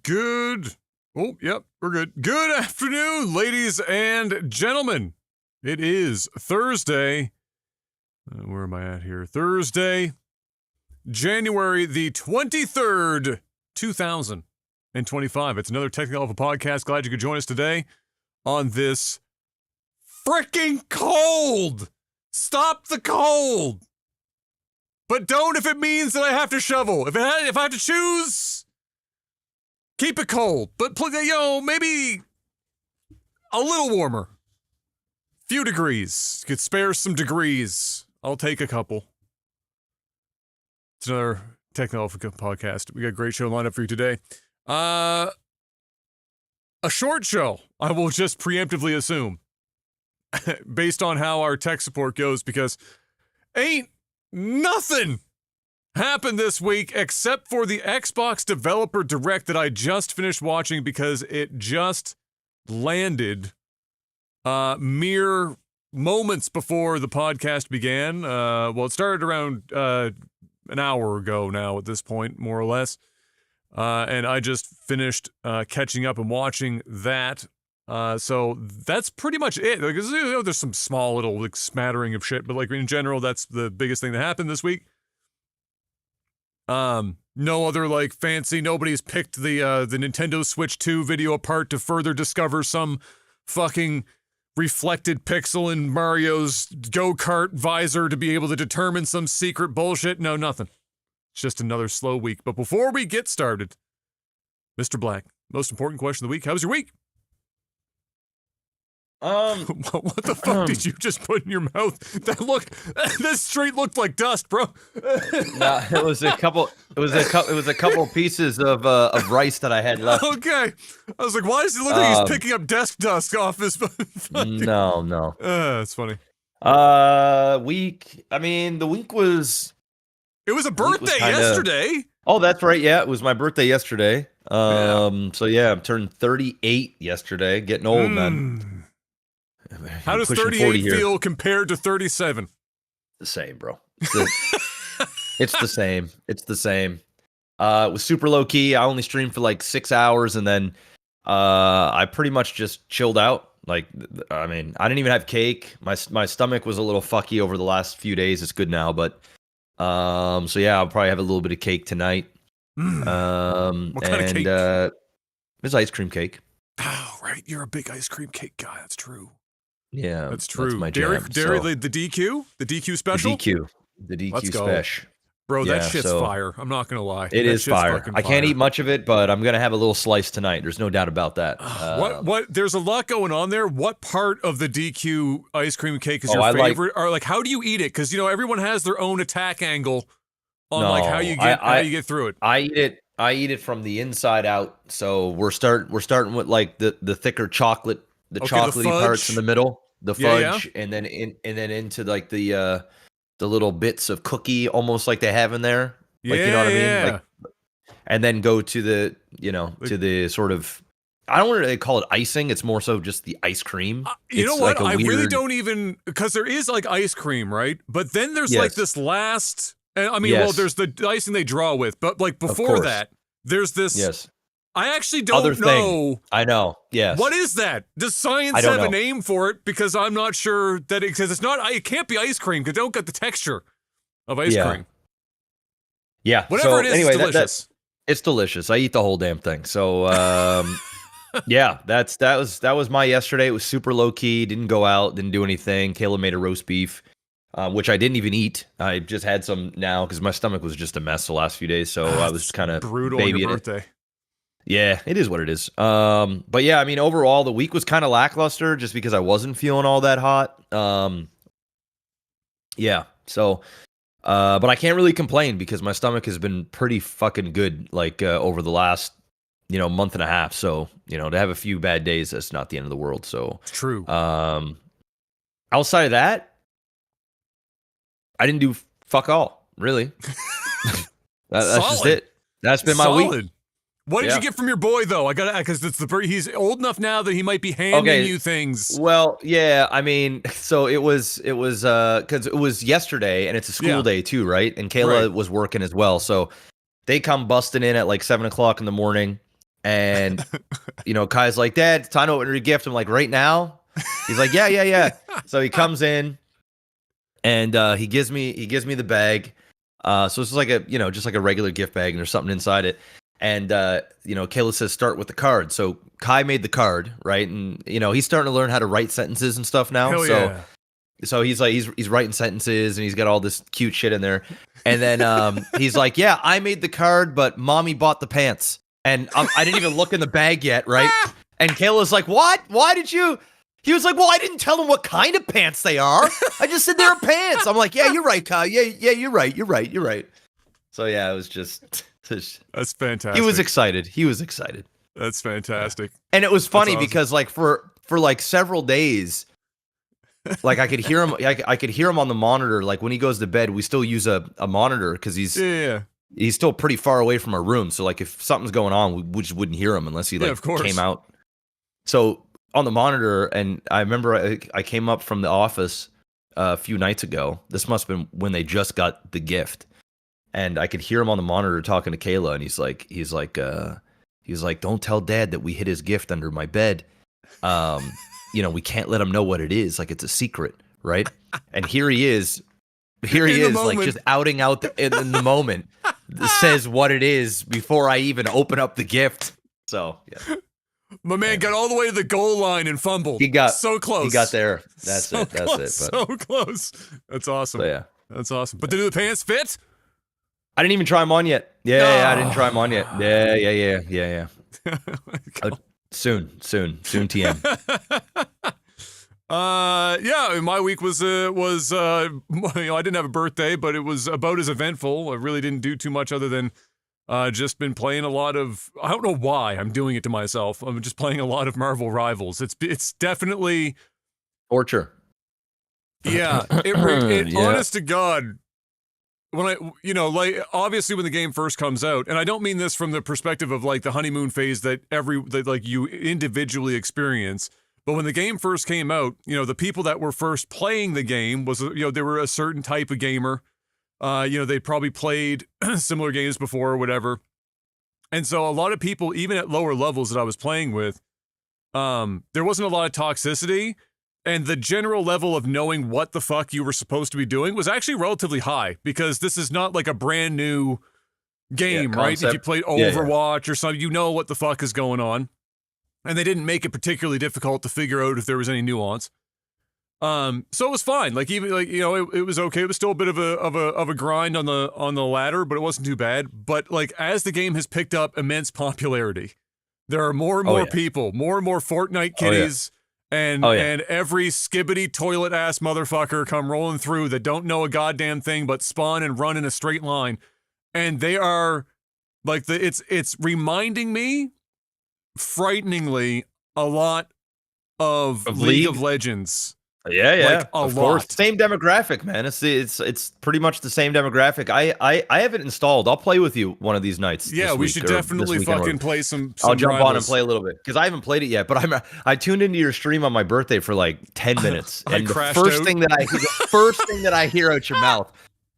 Good. Oh, yep, we're good. Good afternoon, ladies and gentlemen. It is Thursday. Where am I at here? Thursday, January the 23rd, 2025. It's another technicalalpha podcast. Glad you could join us today on this freaking cold. Stop the cold. But don't if it means that I have to shovel. If I have to choose, keep it cold. But, maybe a little warmer. Few degrees. Could spare some degrees. I'll take a couple. It's another technicalalpha podcast. We got a great show lined up for you today. A short show, I will just preemptively assume, based on how our tech support goes, because ain't nothing happened this week except for the Xbox Developer Direct that I just finished watching because it just landed mere moments before the podcast began. Well, it started around an hour ago now at this point, more or less. And I just finished catching up and watching that. So that's pretty much it. Like, there's some small little smattering of shit, but in general, that's the biggest thing that happened this week. No other fancy. Nobody's picked the Nintendo Switch 2 video apart to further discover some fucking reflected pixel in Mario's go-kart visor to be able to determine some secret bullshit. No, nothing. It's just another slow week. But before we get started, Mr. Black, most important question of the week. How was your week? What the fuck did you just put in your mouth? This straight looked like dust, bro. No, it was a couple pieces of rice that I had left. Okay, I was like, why does it look like he's picking up desk dust off his? No. That's funny. Week. I mean, the week was. It was a birthday yesterday. Oh, that's right. Yeah, it was my birthday yesterday. So yeah, I'm turning 38 yesterday. Getting old, man. How does 38 feel compared to 37? The same, bro. It's the same. It's the same. It was super low key. I only streamed for 6 hours, and then I pretty much just chilled out. I didn't even have cake. My stomach was a little fucky over the last few days. It's good now, but so yeah, I'll probably have a little bit of cake tonight. What kind of cake? It's ice cream cake. Oh, right. You're a big ice cream cake guy. That's true. Yeah, that's true. That's my Dairy, jam, the DQ special? The DQ special. Bro, that shit's fire. I'm not going to lie. It is fire. I can't eat much of it, but I'm going to have a little slice tonight. There's no doubt about that. What? There's a lot going on there. What part of the DQ ice cream cake is your favorite? Or how do you eat it? Because, everyone has their own attack angle on how you get through it. I eat it from the inside out. So we're starting with the thicker chocolate, chocolatey parts in the middle. The fudge, and then into the little bits of cookie, almost like they have in there. You know what I mean? Yeah. And then go to the to the sort of, I don't want to call it icing. It's more so just the ice cream. You know what? I really don't even, because there is ice cream, right? But then there's this last. Well, there's the icing they draw with, but before that, there's this. Yes. I actually don't know. I know. Yes. What is that? Does science have a name for it? Because I'm not sure that because it's not. It can't be ice cream because they don't get the texture of ice cream. Yeah. Whatever it is, anyway, it's delicious. It's delicious. I eat the whole damn thing. So, yeah, that was my yesterday. It was super low key. Didn't go out. Didn't do anything. Kayla made a roast beef, which I didn't even eat. I just had some now because my stomach was just a mess the last few days. So I was kind of brutal on your birthday. Yeah, it is what it is. But yeah, overall the week was kind of lackluster just because I wasn't feeling all that hot. Yeah. So, but I can't really complain because my stomach has been pretty fucking good, over the last, month and a half. So, to have a few bad days, that's not the end of the world. So it's true. Outside of that, I didn't do fuck all, really. That's just it. That's been my week. What did you get from your boy, though? I got because he's old enough now that he might be handing you things. Well, yeah, so it was because it was yesterday, and it's a school day too, right? And Kayla was working as well, so they come busting in at 7:00 in the morning. And, Kai's like, Dad, it's time to open your gift. I'm like, right now? He's like, yeah. So he comes in and he gives me the bag. So this is like just like a regular gift bag, and there's something inside it. And Kayla says start with the card. So Kai made the card, right? And he's starting to learn how to write sentences and stuff now. Hell yeah. So he's like he's writing sentences, and he's got all this cute shit in there. And then he's like, yeah, I made the card, but Mommy bought the pants, and I didn't even look in the bag yet, right? And Kayla's like, what? Why did you? He was like, well, I didn't tell him what kind of pants they are. I just said they're pants. I'm like, yeah, you're right, Kyle. Yeah, you're right. So yeah, it was just. That's fantastic. He was excited. That's fantastic. And it was funny awesome. because like for like several days, like I could hear him. I could hear him on the monitor. Like when he goes to bed, we still use a monitor because he's still pretty far away from our room. So like if something's going on, we just wouldn't hear him unless he came out. So on the monitor, and I remember I came up from the office a few nights ago. This must have been when they just got the gift. And I could hear him on the monitor talking to Kayla, and he's like, don't tell Dad that we hid his gift under my bed. We can't let him know what it is. Like it's a secret, right? And here he is, like just outing out in the moment, says what it is before I even open up the gift. So yeah, my man got all the way to the goal line and fumbled. He got so close. He got there. That's it. But. So close. That's awesome. So, yeah, that's awesome. But did the pants fit? I didn't even try them on yet. Yeah, I didn't try them on yet. Yeah. Soon, TM. My week was I didn't have a birthday, but it was about as eventful. I really didn't do too much other than just been playing a lot of. I don't know why I'm doing it to myself. I'm just playing a lot of Marvel Rivals. It's definitely torture. Yeah, it honest to God. When obviously when the game first comes out, and I don't mean this from the perspective of like the honeymoon phase that you individually experience, but when the game first came out, the people that were first playing the game was, they were a certain type of gamer. They probably played similar games before or whatever. And so a lot of people, even at lower levels that I was playing with, there wasn't a lot of toxicity. And the general level of knowing what the fuck you were supposed to be doing was actually relatively high, because this is not like a brand new game, right? If you played Overwatch or something, you know what the fuck is going on. And they didn't make it particularly difficult to figure out if there was any nuance. So it was fine. Like even it was okay. It was still a bit of a grind on the ladder, but it wasn't too bad. But like as the game has picked up immense popularity, there are more and more people, more and more Fortnite kiddies. And every skibbity toilet ass motherfucker come rolling through that don't know a goddamn thing but spawn and run in a straight line. And they are like it's reminding me frighteningly a lot of League of Legends. Yeah, like of course. Same demographic, man. It's pretty much the same demographic. I have it installed. I'll play with you one of these nights. Yeah, we should definitely fucking play some I'll jump Rivals. on and play a little bit because I haven't played it yet. But I tuned into your stream on my birthday for like 10 minutes, and the first thing that I hear out your mouth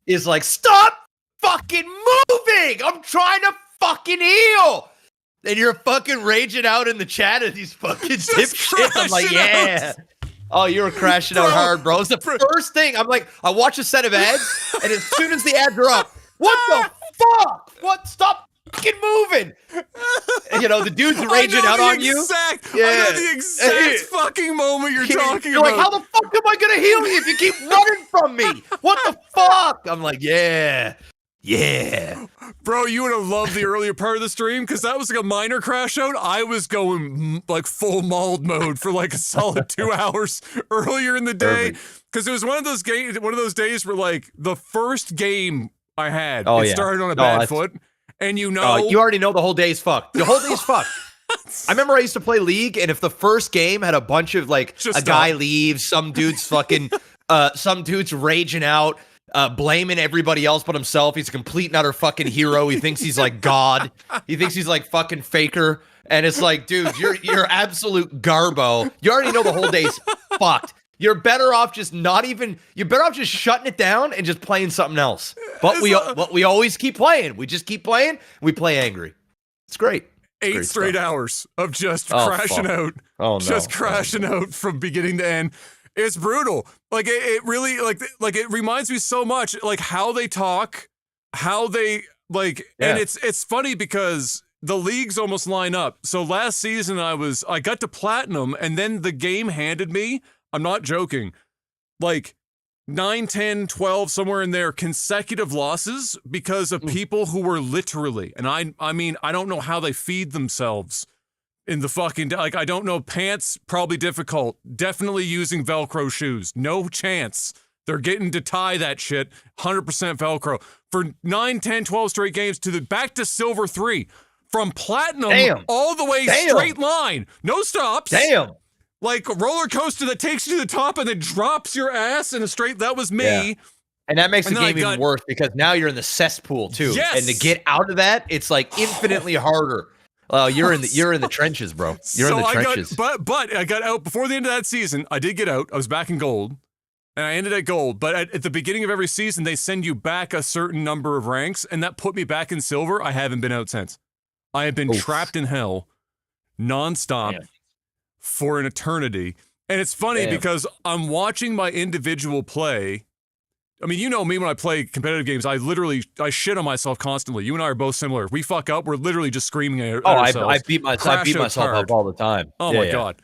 is like, "Stop fucking moving! I'm trying to fucking heal." And you're fucking raging out in the chat of these fucking dipshits. I'm like, yeah. Oh, you were crashing out hard, bro. It's the first thing. I'm like, I watch a set of ads, and as soon as the ads are up, what the fuck? What? Stop fucking moving. And, the dude's raging out on you. I know the exact fucking moment you're talking about. You're like, how the fuck am I going to heal you if you keep running from me? What the fuck? I'm like, yeah. Bro, you would have loved the earlier part of the stream because that was like a minor crash out. I was going like full mauled mode for like a solid 2 hours earlier in the day because it was one of those days where like the first game I had started on a bad foot, and you already know the whole day's fucked. The whole day's fucked. I remember I used to play League, and if the first game had a bunch of like guy leaves, some dude's fucking some dude's raging out. Blaming everybody else but himself. He's a complete and utter fucking hero. He thinks he's like God. He thinks he's like fucking Faker. And it's like, dude, you're absolute garbo. You already know the whole day's fucked. You're better off just shutting it down and just playing something else. But we always keep playing. We just keep playing. We play angry. It's great. 8 straight hours of just Oh, crashing fuck. out. Oh no. Just crashing out from beginning to end. It's brutal. Like it really like it reminds me so much like how they talk, how they like, and it's funny because the leagues almost line up. So last season I got to platinum, and then the game handed me, I'm not joking, like 9, 10, 12, somewhere in there, consecutive losses because of people who were literally, and I mean, I don't know how they feed themselves in the fucking, like, I don't know, pants, probably difficult. Definitely using Velcro shoes. No chance. They're getting to tie that shit. 100% Velcro. For 9, 10, 12 straight games back to silver 3. From platinum all the way straight line. No stops. Damn. Like a roller coaster that takes you to the top and then drops your ass in a straight, that was me. Yeah. And that makes the game even worse because now you're in the cesspool too. Yes. And to get out of that, it's like infinitely harder. You're in the trenches, bro. You're in the trenches. But I got out before the end of that season. I did get out. I was back in gold, and I ended at gold. But at the beginning of every season, they send you back a certain number of ranks, and that put me back in silver. I haven't been out since. I have been trapped in hell, nonstop, for an eternity. And it's funny because I'm watching my individual play. I mean, you know me when I play competitive games, I shit on myself constantly. You and I are both similar. We fuck up, we're literally just screaming at ourselves. I beat myself up all the time. Oh my God.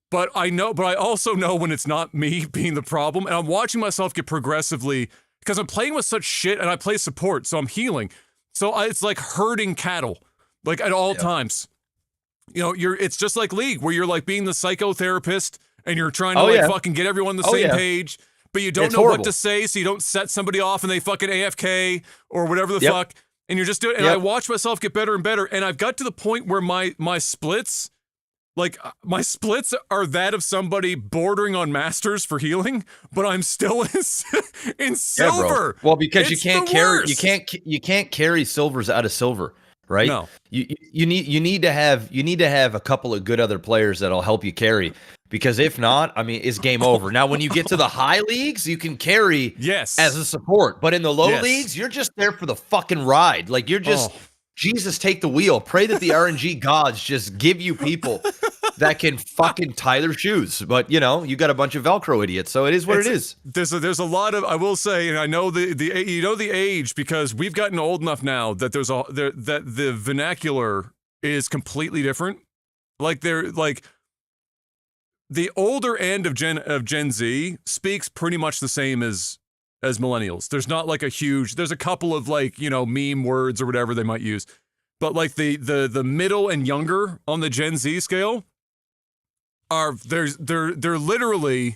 But I also know when it's not me being the problem, and I'm watching myself get progressively, because I'm playing with such shit, and I play support, so I'm healing. So it's like herding cattle, like at all times. You know, it's just like League, where you're like being the psychotherapist, and you're trying to fucking get everyone on the same page. But you don't know what to say, so you don't set somebody off and they fucking AFK or whatever the fuck. And you're just doing it. And I watch myself get better and better. And I've got to the point where my splits, like my splits are that of somebody bordering on masters for healing, but I'm still in silver. Well, because you can't carry silvers out of silver, right? No. You need to have a couple of good other players that'll help you carry. Because if not, I mean, it's game over. Now, when you get to the high leagues, you can carry as a support. But in the low leagues, you're just there for the fucking ride. Like, you're just, Jesus, take the wheel. Pray that the RNG gods just give you people that can fucking tie their shoes. But, you know, you got a bunch of Velcro idiots, so it is what it is. There's a lot of, I will say, and I know the age, because we've gotten old enough now that that the vernacular is completely different. Like, the older end of Gen Z speaks pretty much the same as millennials. There's not like there's a couple of like, you know, meme words or whatever they might use. But like the middle and younger on the Gen Z scale they're literally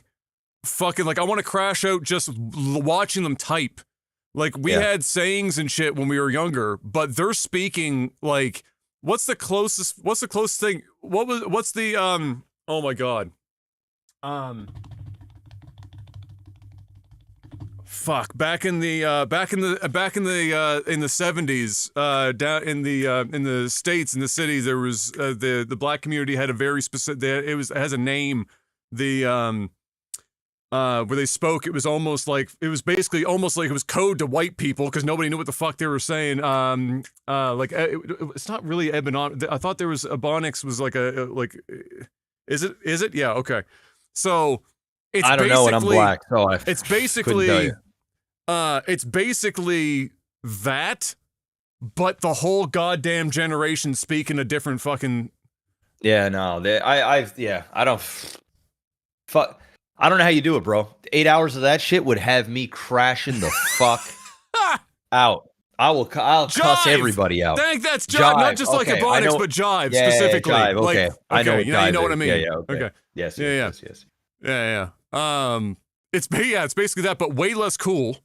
fucking like, I want to crash out just watching them type. Like we had sayings and shit when we were younger, but they're speaking like, what's the closest thing? What's the oh my God. Fuck. Back in the 70s, down in the States, in the cities, there was the black community had a very specific. It has a name. Where they spoke, it was basically almost like it was code to white people because nobody knew what the fuck they were saying. It's not really Ebonics. I thought there was Ebonics was like is it? Yeah. Okay. So it's I don't know, and I'm black, so it's basically that, but the whole goddamn generation speaking a different fucking. Yeah, no, I don't. Fuck, I don't know how you do it, bro. 8 hours of that shit would have me crashing the fuck out. I'll cuss everybody out. Think that's jive, not just like Ebonics, but jive specifically. Yeah, jive, okay. Like, I know. You know what I mean. Yeah. Okay. Yes. Yeah. It's basically that, but way less cool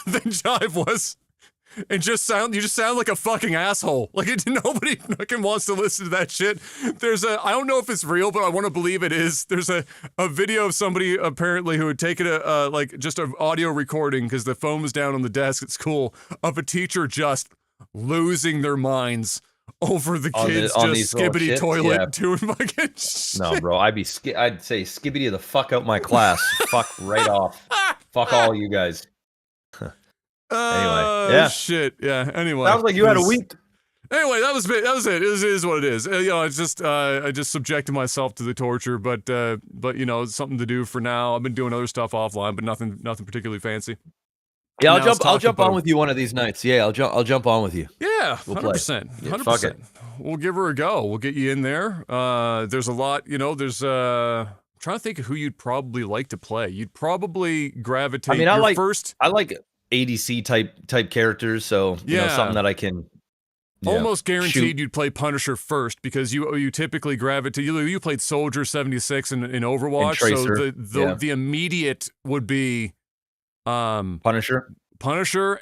than jive was. And you just sound like a fucking asshole. Like nobody fucking wants to listen to that shit. I don't know if it's real, but I want to believe it is. There's a video of somebody apparently who had taken just an audio recording because the phone was down on the desk at school of a teacher just losing their minds over the kids just skibbity toilet doing fucking shit. No, bro, I'd say skibbity the fuck out my class. Fuck right off. Fuck all you guys. Anyway, Shit. Yeah. Anyway, sounds like you had a week. Anyway, that was it. It is what it is. It's just I just subjected myself to the torture, but it's something to do for now. I've been doing other stuff offline, but nothing particularly fancy. Yeah, I'll jump on with you one of these nights. Yeah, I'll jump on with you. Yeah, We'll 100%. play. 100%. Fuck it. We'll give her a go. We'll get you in there. There's a lot, there's I'm trying to think of who you'd probably like to play. You'd probably gravitate. I mean, I like ADC type characters, so something that I can almost guaranteed you'd play Punisher first because you typically gravitate. You played Soldier 76 in Overwatch, so the immediate would be Punisher.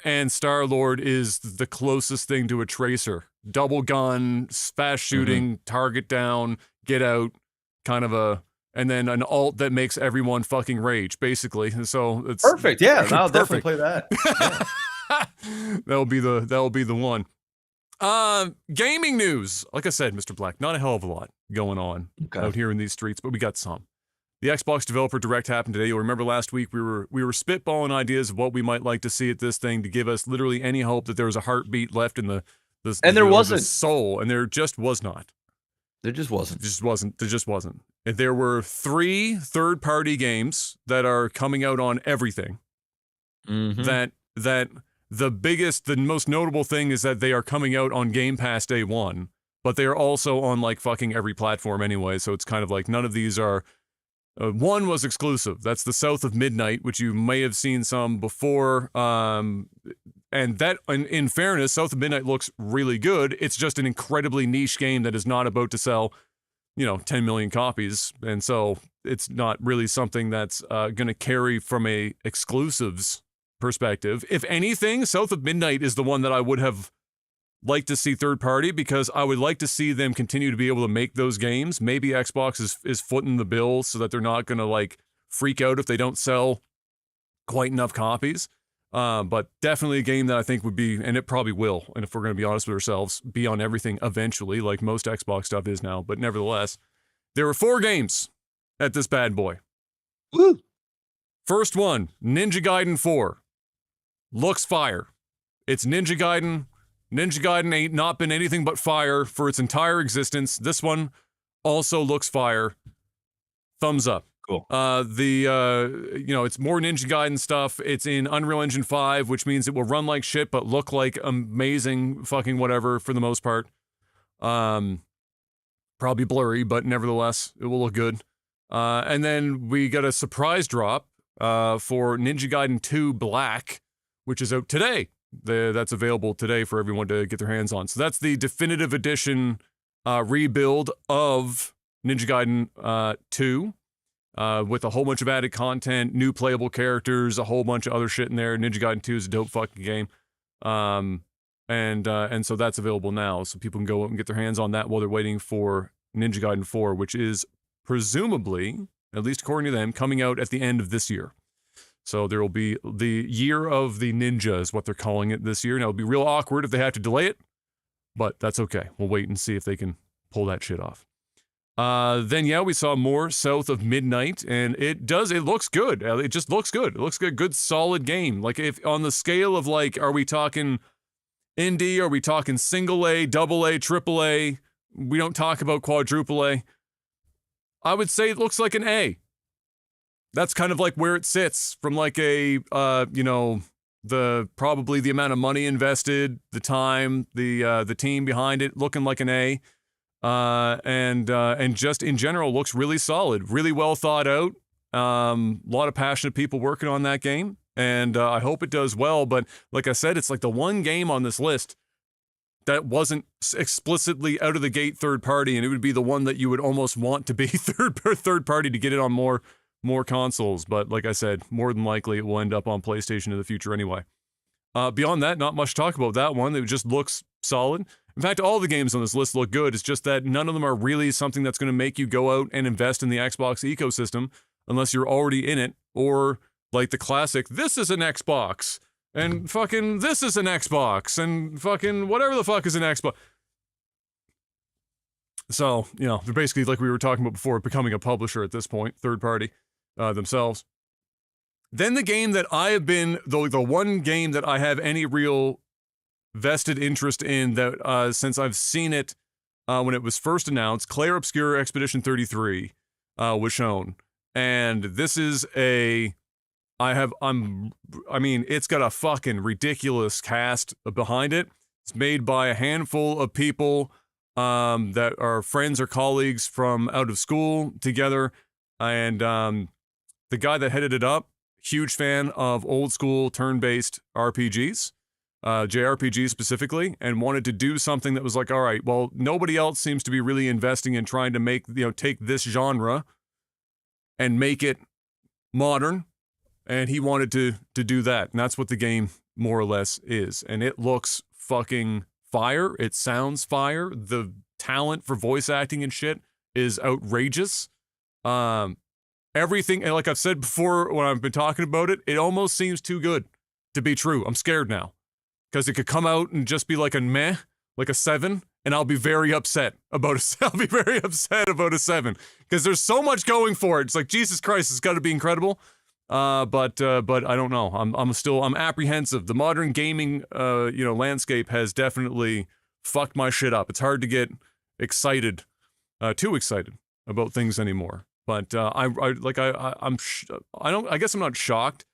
And Star-Lord is the closest thing to a Tracer. Double gun, fast shooting, target down, get out, kind of and then an ult that makes everyone fucking rage, basically. So it's perfect. Yeah, I'll definitely play that. Yeah. That'll be the one. Gaming news. Like I said, Mr. Black, not a hell of a lot going on out here in these streets, but we got some. The Xbox Developer Direct happened today. You'll remember last week we were spitballing ideas of what we might like to see at this thing to give us literally any hope that there was a heartbeat left in the soul, and there just was not. There just wasn't. There just wasn't. There were 3 third-party games that are coming out on everything. That the most notable thing is that they are coming out on Game Pass day 1, but they are also on like fucking every platform anyway. So it's kind of like none of these are. One was exclusive. That's the South of Midnight, which you may have seen some before. And that, in fairness, South of Midnight looks really good. It's just an incredibly niche game that is not about to sell, 10 million copies. And so it's not really something that's going to carry from a exclusives perspective. If anything, South of Midnight is the one that I would have like to see third party because I would like to see them continue to be able to make those games. Maybe Xbox is footing the bill so that they're not going to like freak out if they don't sell quite enough copies. But definitely a game that I think would be, and it probably will, and if we're going to be honest with ourselves, be on everything eventually, like most Xbox stuff is now. But nevertheless, there were 4 games at this bad boy. Woo! First one, Ninja Gaiden 4. Looks fire. It's Ninja Gaiden. Ninja Gaiden ain't not been anything but fire for its entire existence. This one also looks fire. Thumbs up. Cool. It's more Ninja Gaiden stuff. It's in Unreal Engine 5, which means it will run like shit but look like amazing fucking whatever for the most part. Probably blurry, but nevertheless, it will look good. And then we got a surprise drop for Ninja Gaiden 2 Black, which is out today. That's available today for everyone to get their hands on. So that's the definitive edition rebuild of Ninja Gaiden 2 with a whole bunch of added content, new playable characters, a whole bunch of other shit in there. Ninja Gaiden 2 is a dope fucking game. And so that's available now. So people can go and get their hands on that while they're waiting for Ninja Gaiden 4, which is presumably, at least according to them, coming out at the end of this year. So there will be the year of the ninja is what they're calling it this year. Now, it'll be real awkward if they have to delay it, but that's okay. We'll wait and see if they can pull that shit off. Then, we saw more South of Midnight, and it looks good. It just looks good. It looks good. Good, solid game. Like, if on the scale of, like, are we talking indie? Are we talking single A, double A, triple A? We don't talk about quadruple A. I would say it looks like an A. That's kind of like where it sits from like a, probably the amount of money invested, the time, the team behind it, looking like an A, and just in general looks really solid, really well thought out. A lot of passionate people working on that game, and I hope it does well. But like I said, it's like the one game on this list that wasn't explicitly out of the gate third party, and it would be the one that you would almost want to be third party to get it on more consoles, but like I said, more than likely it will end up on PlayStation in the future anyway. Beyond that, not much to talk about that one. It just looks solid. In fact, all the games on this list look good. It's just that none of them are really something that's going to make you go out and invest in the Xbox ecosystem unless you're already in it, or like the classic, this is an Xbox, and fucking this is an Xbox, and fucking whatever the fuck is an Xbox. So, they're basically, like we were talking about before, becoming a publisher at this point, third party. Themselves. Then the game that I have been, the one game that I have any real vested interest in that since I've seen it when it was first announced. Claire Obscura Expedition 33 was shown, and this is it's got a fucking ridiculous cast behind it. It's made by a handful of people that are friends or colleagues from out of school together, and the guy that headed it up, huge fan of old school turn-based RPGs, JRPGs specifically, and wanted to do something that was like, all right, well, nobody else seems to be really investing in trying to take this genre and make it modern, and he wanted to do that, and that's what the game more or less is, and it looks fucking fire. It sounds fire. The talent for voice acting and shit is outrageous. Everything, and like I've said before when I've been talking about it, it almost seems too good to be true. I'm scared now because it could come out and just be like a meh, like a 7, and I'll be very upset about a. I'll be very upset about a 7 because there's so much going for it. It's like, Jesus Christ, it's got to be incredible. But I don't know. I'm apprehensive. The modern gaming landscape has definitely fucked my shit up. It's hard to get excited, too excited about things anymore. But I guess I'm not shocked,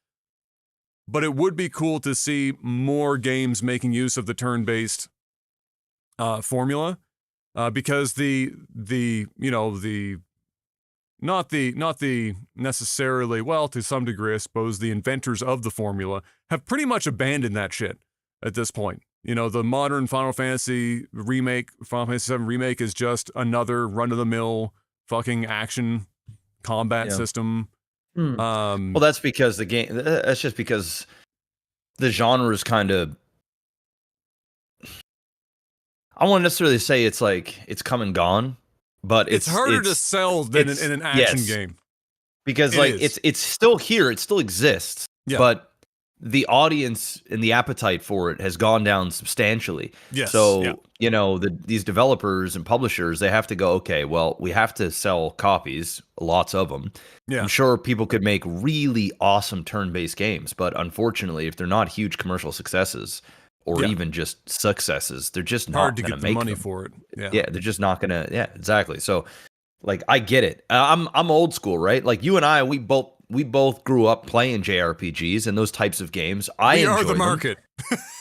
but it would be cool to see more games making use of the turn-based formula, because not the necessarily, well, to some degree, I suppose, the inventors of the formula have pretty much abandoned that shit at this point. The modern Final Fantasy remake, Final Fantasy VII remake, is just another run-of-the-mill fucking action combat system. Well, that's because that's just because the genre is kind of, I won't necessarily say it's like it's come and gone, but it's harder to sell than in an action game, because it's still here, it still exists, but the audience and the appetite for it has gone down substantially. So these developers and publishers, they have to go, okay, well, we have to sell copies, lots of them. I'm sure people could make really awesome turn-based games, but unfortunately, if they're not huge commercial successes or even just successes, they're just not going to make money them. for it. They're just not going to. Yeah, exactly. So, like, I get it. I'm old school, right? Like, you and I, we both grew up playing JRPGs and those types of games. We are the market.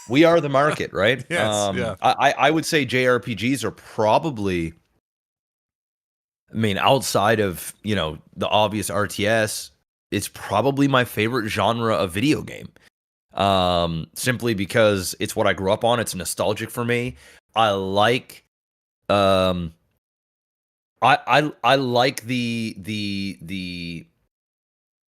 We are the market, right? Yes. I would say JRPGs are probably, I mean, outside of, the obvious RTS, it's probably my favorite genre of video game. Simply because it's what I grew up on. It's nostalgic for me. I like, I like the.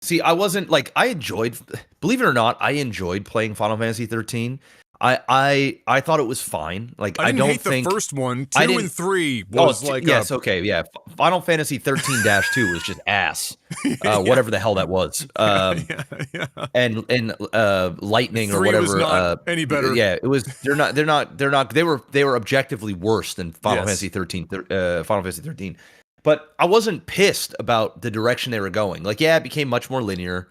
See, I wasn't like, believe it or not, I enjoyed playing Final Fantasy 13. I thought it was fine. Like, I don't think the first one, 2 and 3 was Final Fantasy 13-2 was just ass. Whatever the hell that was. And Lightning or whatever. Was not any better. Yeah, it was. They're not. They were objectively worse than Final Fantasy 13. Final Fantasy 13. But I wasn't pissed about the direction they were going. Like, it became much more linear,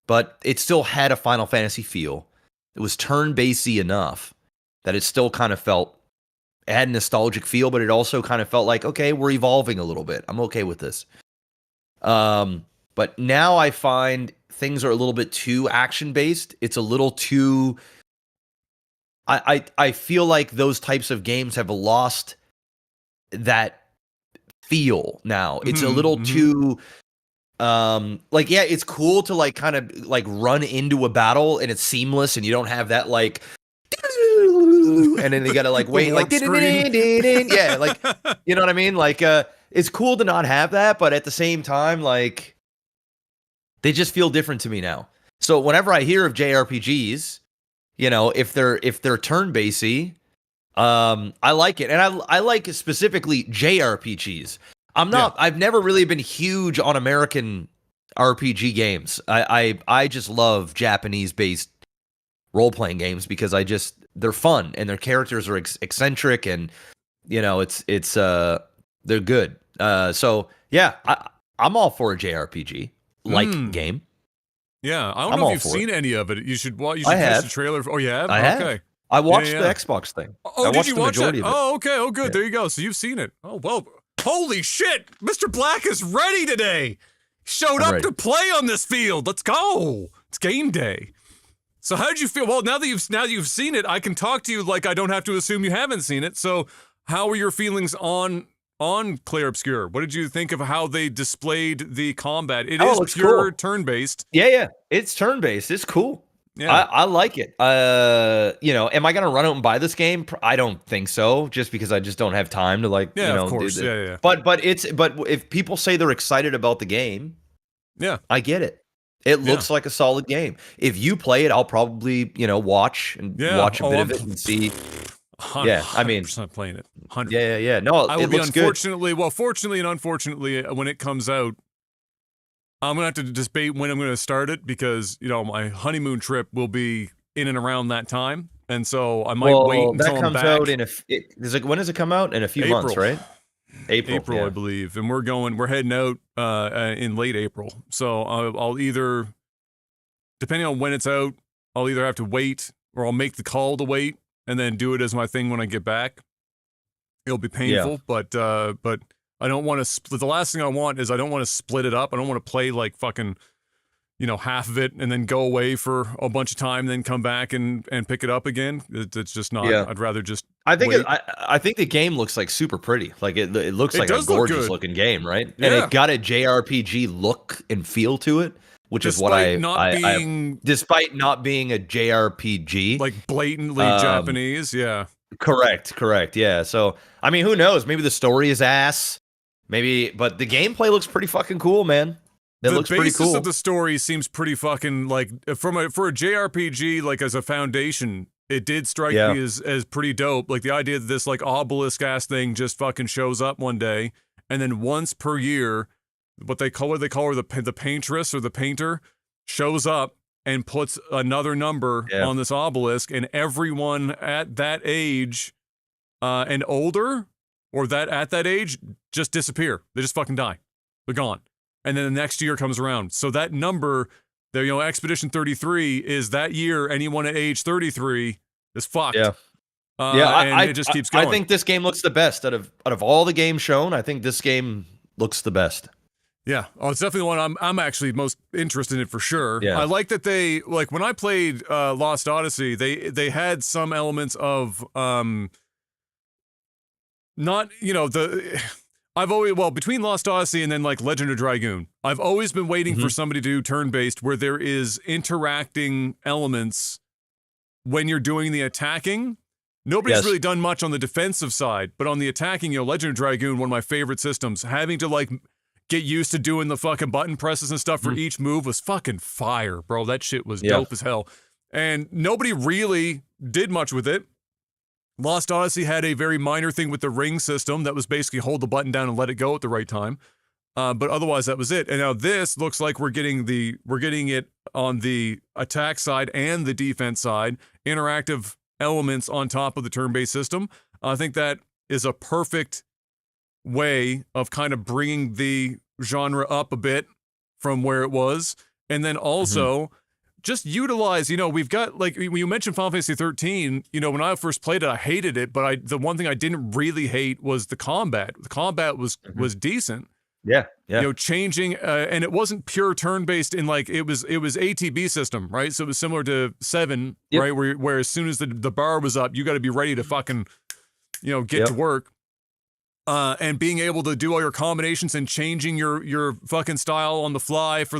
but it still had a Final Fantasy feel. It was turn-basedy enough that it still kind of felt, it had a nostalgic feel, but it also kind of felt like, okay, we're evolving a little bit. I'm okay with this. But now I find things are a little bit too action-based. It's a little too, I feel like those types of games have lost that feel now. It's a little too it's cool to like kind of like run into a battle and it's seamless and you don't have that like and then you gotta like wait like yeah, like, you know what I mean? Like it's cool to not have that, but at the same time, like, they just feel different to me now. So whenever I hear of JRPGs, if they're turn-basedy, I like it, and I like specifically JRPGs. I've never really been huge on American RPG games. I just love Japanese-based role-playing games because they're fun and their characters are eccentric and they're good. So yeah, I'm all for a JRPG game. Yeah, I don't know if you've seen any of it. You should catch the trailer. Oh, you have? I have. Okay. I watched Yeah, the yeah. Xbox thing. Oh, I did watched you the watch that? majority of it. Oh, okay. Oh, good. Yeah. There you go. So you've seen it. Oh, well. Holy shit. Mr. Black is ready today. Showed I'm up ready. to play on this field. Let's go. It's game day. So how did you feel? Well, now that you've seen it, I can talk to you like I don't have to assume you haven't seen it. So how were your feelings on Clair Obscure? What did you think of how they displayed the combat? It is pure cool. turn-based. Yeah. It's turn-based. It's cool. Yeah. I like it. Am I gonna run out and buy this game? I don't think so. Just because I just don't have time to of course. do Yeah. But if people say they're excited about the game, Yeah. I get it. It looks like a solid game. If you play it, I'll probably watch a bit of it and see. Yeah, I mean, 100% playing it. 100. Yeah. No, I will it be looks unfortunately, well, fortunately and unfortunately, when it comes out, I'm gonna have to debate when I'm gonna start it because my honeymoon trip will be in and around that time, and so I might wait until that I'm comes back. out when does it come out? In a few months, right? April, yeah. I believe, and we're heading out in late April. So I'll either, depending on when it's out, I'll either have to wait or I'll make the call to wait and then do it as my thing when I get back. It'll be painful, but I don't want to split. The last thing I want is I don't want to split it up. I don't want to play like fucking, half of it and then go away for a bunch of time, then come back and pick it up again. It's just not. Yeah. I'd rather just. I think the game looks like super pretty. Like it looks like a gorgeous looking game, right? Yeah. And it got a JRPG look and feel to it, which despite is what despite not being a JRPG, like blatantly Japanese. Yeah. Correct. Yeah. So I mean, who knows? Maybe the story is ass. Maybe, but the gameplay looks pretty fucking cool, man. It looks pretty cool. The basis of the story seems pretty fucking like for a JRPG, like as a foundation, it did strike me as pretty dope. Like the idea that this like obelisk ass thing just fucking shows up one day, and then once per year, what they call her the paintress or the painter shows up and puts another number on this obelisk, and everyone at that age and older, or at that age, just disappear. They just fucking die. They're gone. And then the next year comes around. So that number, Expedition 33 is that year. Anyone at age 33 is fucked. Yeah. And it just keeps going. I think this game looks the best out of all the games shown. I think this game looks the best. Yeah. Oh, it's definitely the one I'm actually most interested in for sure. Yeah. I like that they when I played Lost Odyssey, they had some elements of not I've always between Lost Odyssey and then like Legend of Dragoon, I've always been waiting for somebody to do turn-based where there is interacting elements when you're doing the attacking. Nobody's really done much on the defensive side, but on the attacking, Legend of Dragoon, one of my favorite systems, having to like get used to doing the fucking button presses and stuff for each move was fucking fire, bro. That shit was dope as hell. And nobody really did much with it. Lost Odyssey had a very minor thing with the ring system that was basically hold the button down and let it go at the right time. But otherwise that was it. And now this looks like we're getting it on the attack side and the defense side, interactive elements on top of the turn-based system. I think that is a perfect way of kind of bringing the genre up a bit from where it was. And then also just utilize, we've got, like, when you mentioned Final Fantasy 13, when I first played it, I hated it, but the one thing I didn't really hate was the combat. The combat was decent. Yeah. Changing, and it wasn't pure turn-based in, like, it was ATB system, right? So it was similar to 7, right? Where as soon as the bar was up, you got to be ready to fucking, get to work. And being able to do all your combinations and changing your fucking style on the fly for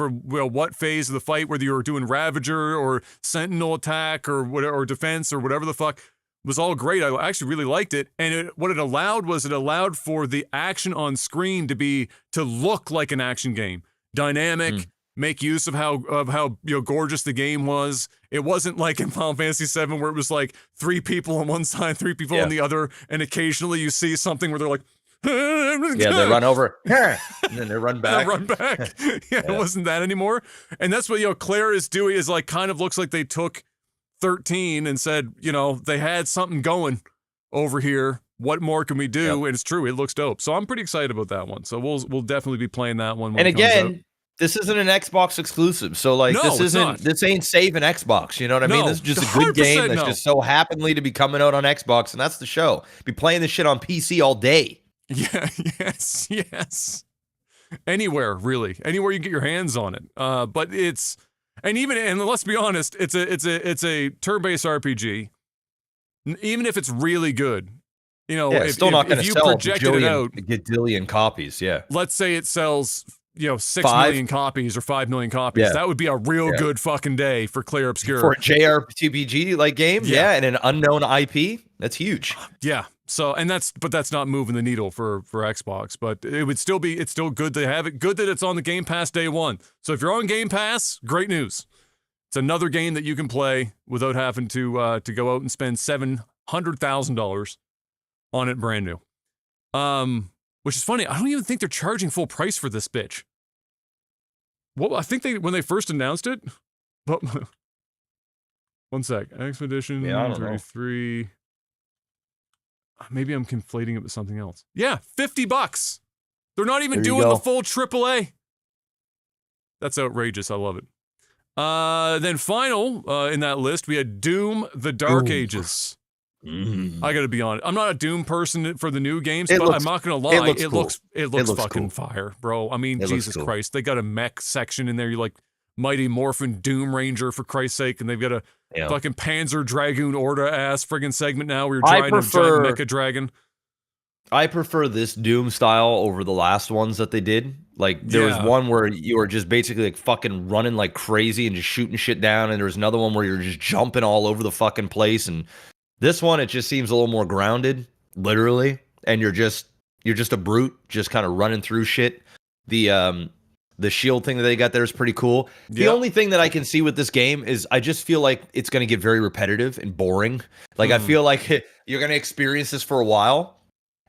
what phase of the fight, whether you're doing Ravager or Sentinel attack or whatever, or defense or whatever the fuck, was all great. I actually really liked it. And what it allowed for the action on screen to look like an action game, dynamic. Make use of how gorgeous the game was. It wasn't like in Final Fantasy VII where it was like 3 people on one side, 3 people on the other, and occasionally you see something where they're like, they run over, and then they run back. It wasn't that anymore. And that's what Claire is doing. Is like kind of looks like they took 13 and said, they had something going over here. What more can we do? And it's true, it looks dope. So I'm pretty excited about that one. So we'll definitely be playing that one. When it comes out. this isn't an Xbox exclusive. So like No, it's not. this ain't saving Xbox. You know what I mean? No, This is just a good 100% game that's no. just so happenly to be coming out on Xbox, and that's the show. Be playing this shit on PC all day. Yeah, yes. Anywhere, really. Anywhere you can get your hands on it. But it's and let's be honest, it's a turn-based RPG. Even if it's really good, you know, It's still not going to if you sell projected it out, gajillion copies. Yeah. let's say it sells, 6 5? million copies or 5 million copies. Yeah. That would be a real good fucking day for Claire Obscura. For a JRPG like game, and an unknown IP, that's huge. Yeah. So, but that's not moving the needle for Xbox, but it's still good to have it. Good that it's on the Game Pass day one. So if you're on Game Pass, great news. It's another game that you can play without having to go out and spend $700,000 on it brand new. Which is funny. I don't even think they're charging full price for this bitch. Well, I think when they first announced it, but one sec. Expedition 33. Maybe I'm conflating it with something else. Yeah, $50. They're not even doing the full AAA. That's outrageous. I love it. Then final in that list, we had Doom: The Dark Ages. I gotta be honest. I'm not a Doom person for the new games, but I'm not gonna lie. It looks fucking fire, bro. I mean, Jesus Christ. They got a mech section in there. You like Mighty Morphin Doom Ranger, for Christ's sake, and they've got a fucking Panzer Dragoon Orda ass friggin' segment now where you're driving a giant mecha dragon. I prefer this Doom style over the last ones that they did. Like, there was one where you were just basically like fucking running like crazy and just shooting shit down, and there was another one where you're just jumping all over the fucking place. And this one, it just seems a little more grounded, literally, and you're just a brute, just kind of running through shit. The shield thing that they got there is pretty cool. The only thing that I can see with this game is I just feel like it's going to get very repetitive and boring. Like, I feel like you're going to experience this for a while,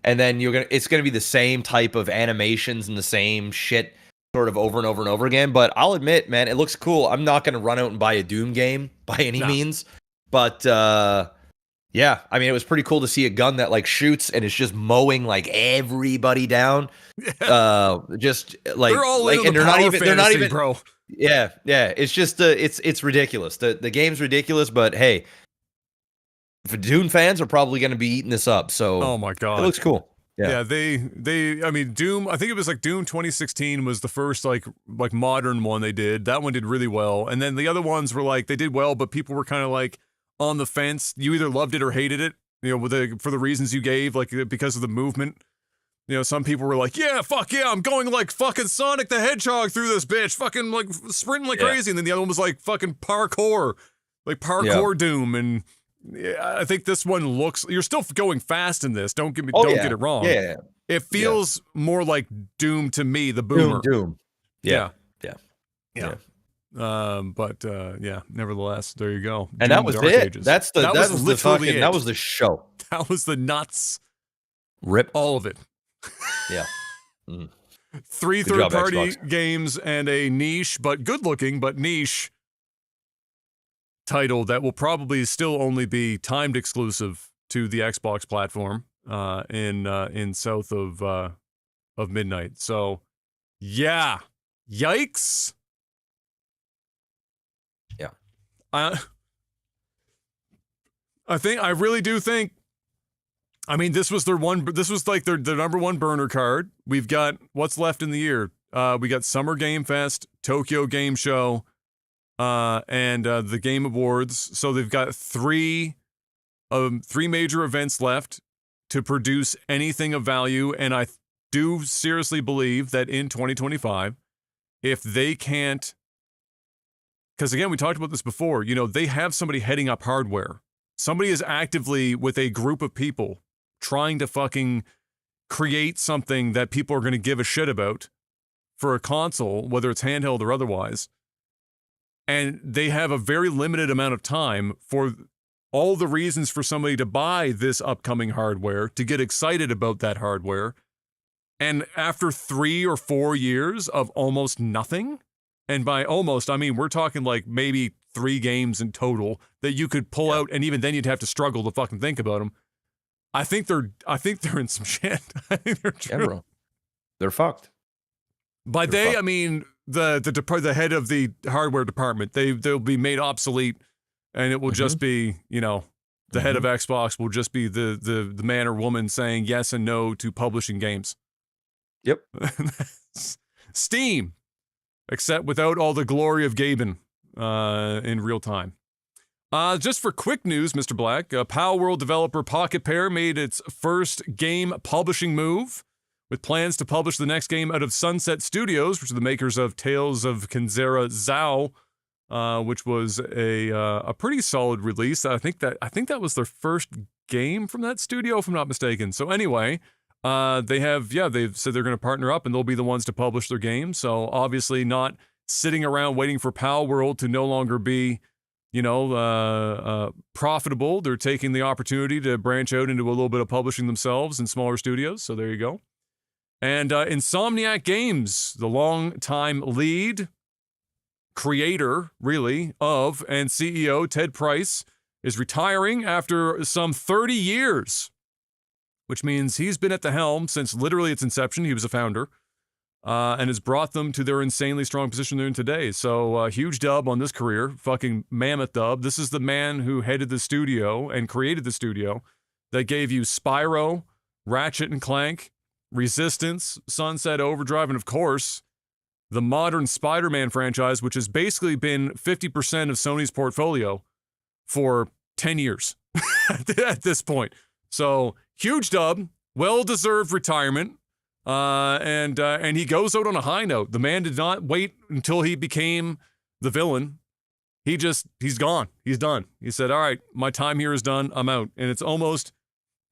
and then it's going to be the same type of animations and the same shit sort of over and over and over again. But I'll admit, man, it looks cool. I'm not going to run out and buy a Doom game by any means. But, yeah, I mean, it was pretty cool to see a gun that like shoots and it's just mowing like everybody down. Just like they're all like, into and the they're not even, bro. Yeah. It's just it's ridiculous. The game's ridiculous, but hey, the Doom fans are probably going to be eating this up. So, oh my god, it looks cool. Yeah, I mean, Doom, I think it was like Doom 2016 was the first like modern one they did. That one did really well. And then the other ones were like, they did well, but people were kind of like on the fence. You either loved it or hated it, for the reasons you gave, like because of the movement. Some people were like, yeah, fuck yeah, I'm going like fucking Sonic the Hedgehog through this bitch, fucking like sprinting like crazy. And then the other one was like fucking parkour Doom. And I think this one you're still going fast in this. Don't get it wrong. Yeah. It feels more like Doom to me, the boomer. Doom. Yeah. But nevertheless, there you go. And Doom, that was Dark it. Ages. That was the show. That was the nuts. Rip. All of it. Yeah. Mm. 3 third-party games and a niche, but good-looking, but niche title that will probably still only be timed exclusive to the Xbox platform in south of midnight. So, yeah. Yikes. Yeah. I really do think, I mean, this was like their number one burner card. We've got what's left in the year. We got Summer Game Fest, Tokyo Game Show, and the Game Awards. So they've got three major events left to produce anything of value. And I do seriously believe that in 2025, if they can't, because again, we talked about this before, they have somebody heading up hardware. Somebody is actively with a group of people trying to fucking create something that people are going to give a shit about for a console, whether it's handheld or otherwise. And they have a very limited amount of time for all the reasons for somebody to buy this upcoming hardware, to get excited about that hardware. And after 3 or 4 years of almost nothing, and by almost, I mean, we're talking like maybe 3 games in total that you could pull out, and even then you'd have to struggle to fucking think about them. I think they're in some shit. I think they're true. Yeah, bro. They're fucked. I mean, the head of the hardware department. They'll be made obsolete, and it will just be, the head of Xbox will just be the man or woman saying yes and no to publishing games. Yep. Steam, except without all the glory of Gaben in real time. Just for quick news, Mr. Black, Pal World developer Pocket Pair made its first game publishing move, with plans to publish the next game out of Sunset Studios, which are the makers of Tales of Kenzera Zao, which was a pretty solid release. I think that was their first game from that studio, if I'm not mistaken. So anyway, they've said they're going to partner up and they'll be the ones to publish their game. So obviously not sitting around waiting for Pal World to no longer be, profitable. They're taking the opportunity to branch out into a little bit of publishing themselves in smaller studios. So there you go. And Insomniac Games, the long-time lead creator, really, of and CEO Ted Price, is retiring after some 30 years, which means he's been at the helm since literally its inception. He was a founder, and has brought them to their insanely strong position they're in today. So huge dub on this career, fucking mammoth dub. This is the man who headed the studio and created the studio that gave you Spyro, Ratchet and Clank, Resistance, Sunset Overdrive, and of course, the modern Spider-Man franchise, which has basically been 50% of Sony's portfolio for 10 years at this point. So huge dub, well-deserved retirement, and he goes out on a high note. The man did not wait until he became the villain. He's gone. He's done. He said, all right, my time here is done. I'm out. And it's almost,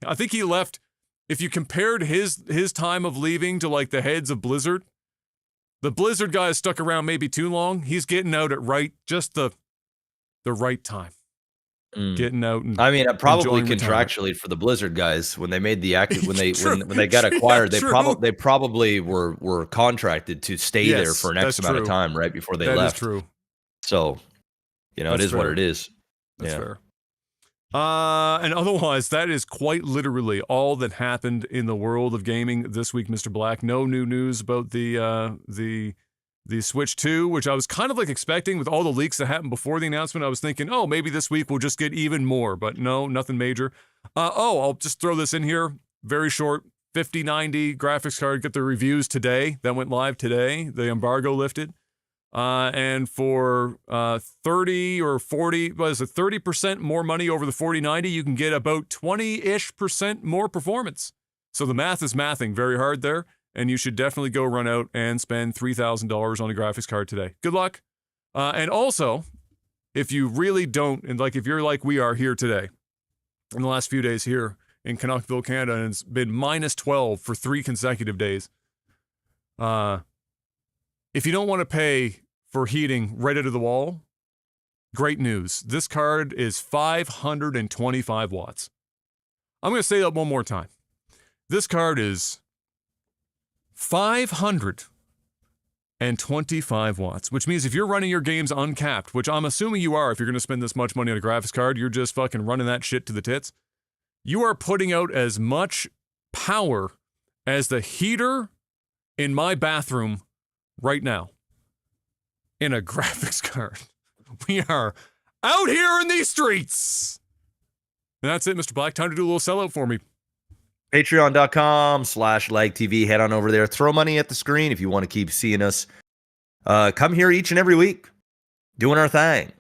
I think he left. If you compared his time of leaving to like the heads of Blizzard, the Blizzard guys stuck around maybe too long. He's getting out at just the right time. Getting out and probably contractually for the Blizzard guys when they made the when they got acquired, they probably were contracted to stay there for an X amount of time right before they left. That is true. So, it is what it is. That's fair. And otherwise, that is quite literally all that happened in the world of gaming this week, Mr. Black. No new news about the Switch 2, which I was kind of like expecting with all the leaks that happened before the announcement. I was thinking, maybe this week we'll just get even more, but no, nothing major. I'll just throw this in here. Very short, 5090 graphics card. Get the reviews today. That went live today. The embargo lifted. And for 30 or 40, 30% more money over the 4090, you can get about 20-ish% more performance. So the math is mathing very hard there, and you should definitely go run out and spend $3,000 on a graphics card today. Good luck. And also, if you really don't, and like if you're like we are here today, in the last few days here in Canuckville, Canada, and it's been minus 12 for 3 consecutive days, if you don't want to pay for heating right out of the wall, great news. This card is 525 watts. I'm going to say that one more time. This card is 525 watts, which means if you're running your games uncapped, which I'm assuming you are if you're going to spend this much money on a graphics card, you're just fucking running that shit to the tits. You are putting out as much power as the heater in my bathroom right now in a graphics card. We are out here in these streets. And that's it, Mr. Black. Time to do a little sellout for me. Patreon.com/LagTV. Head on over there. Throw money at the screen if you want to keep seeing us. Come here each and every week doing our thing.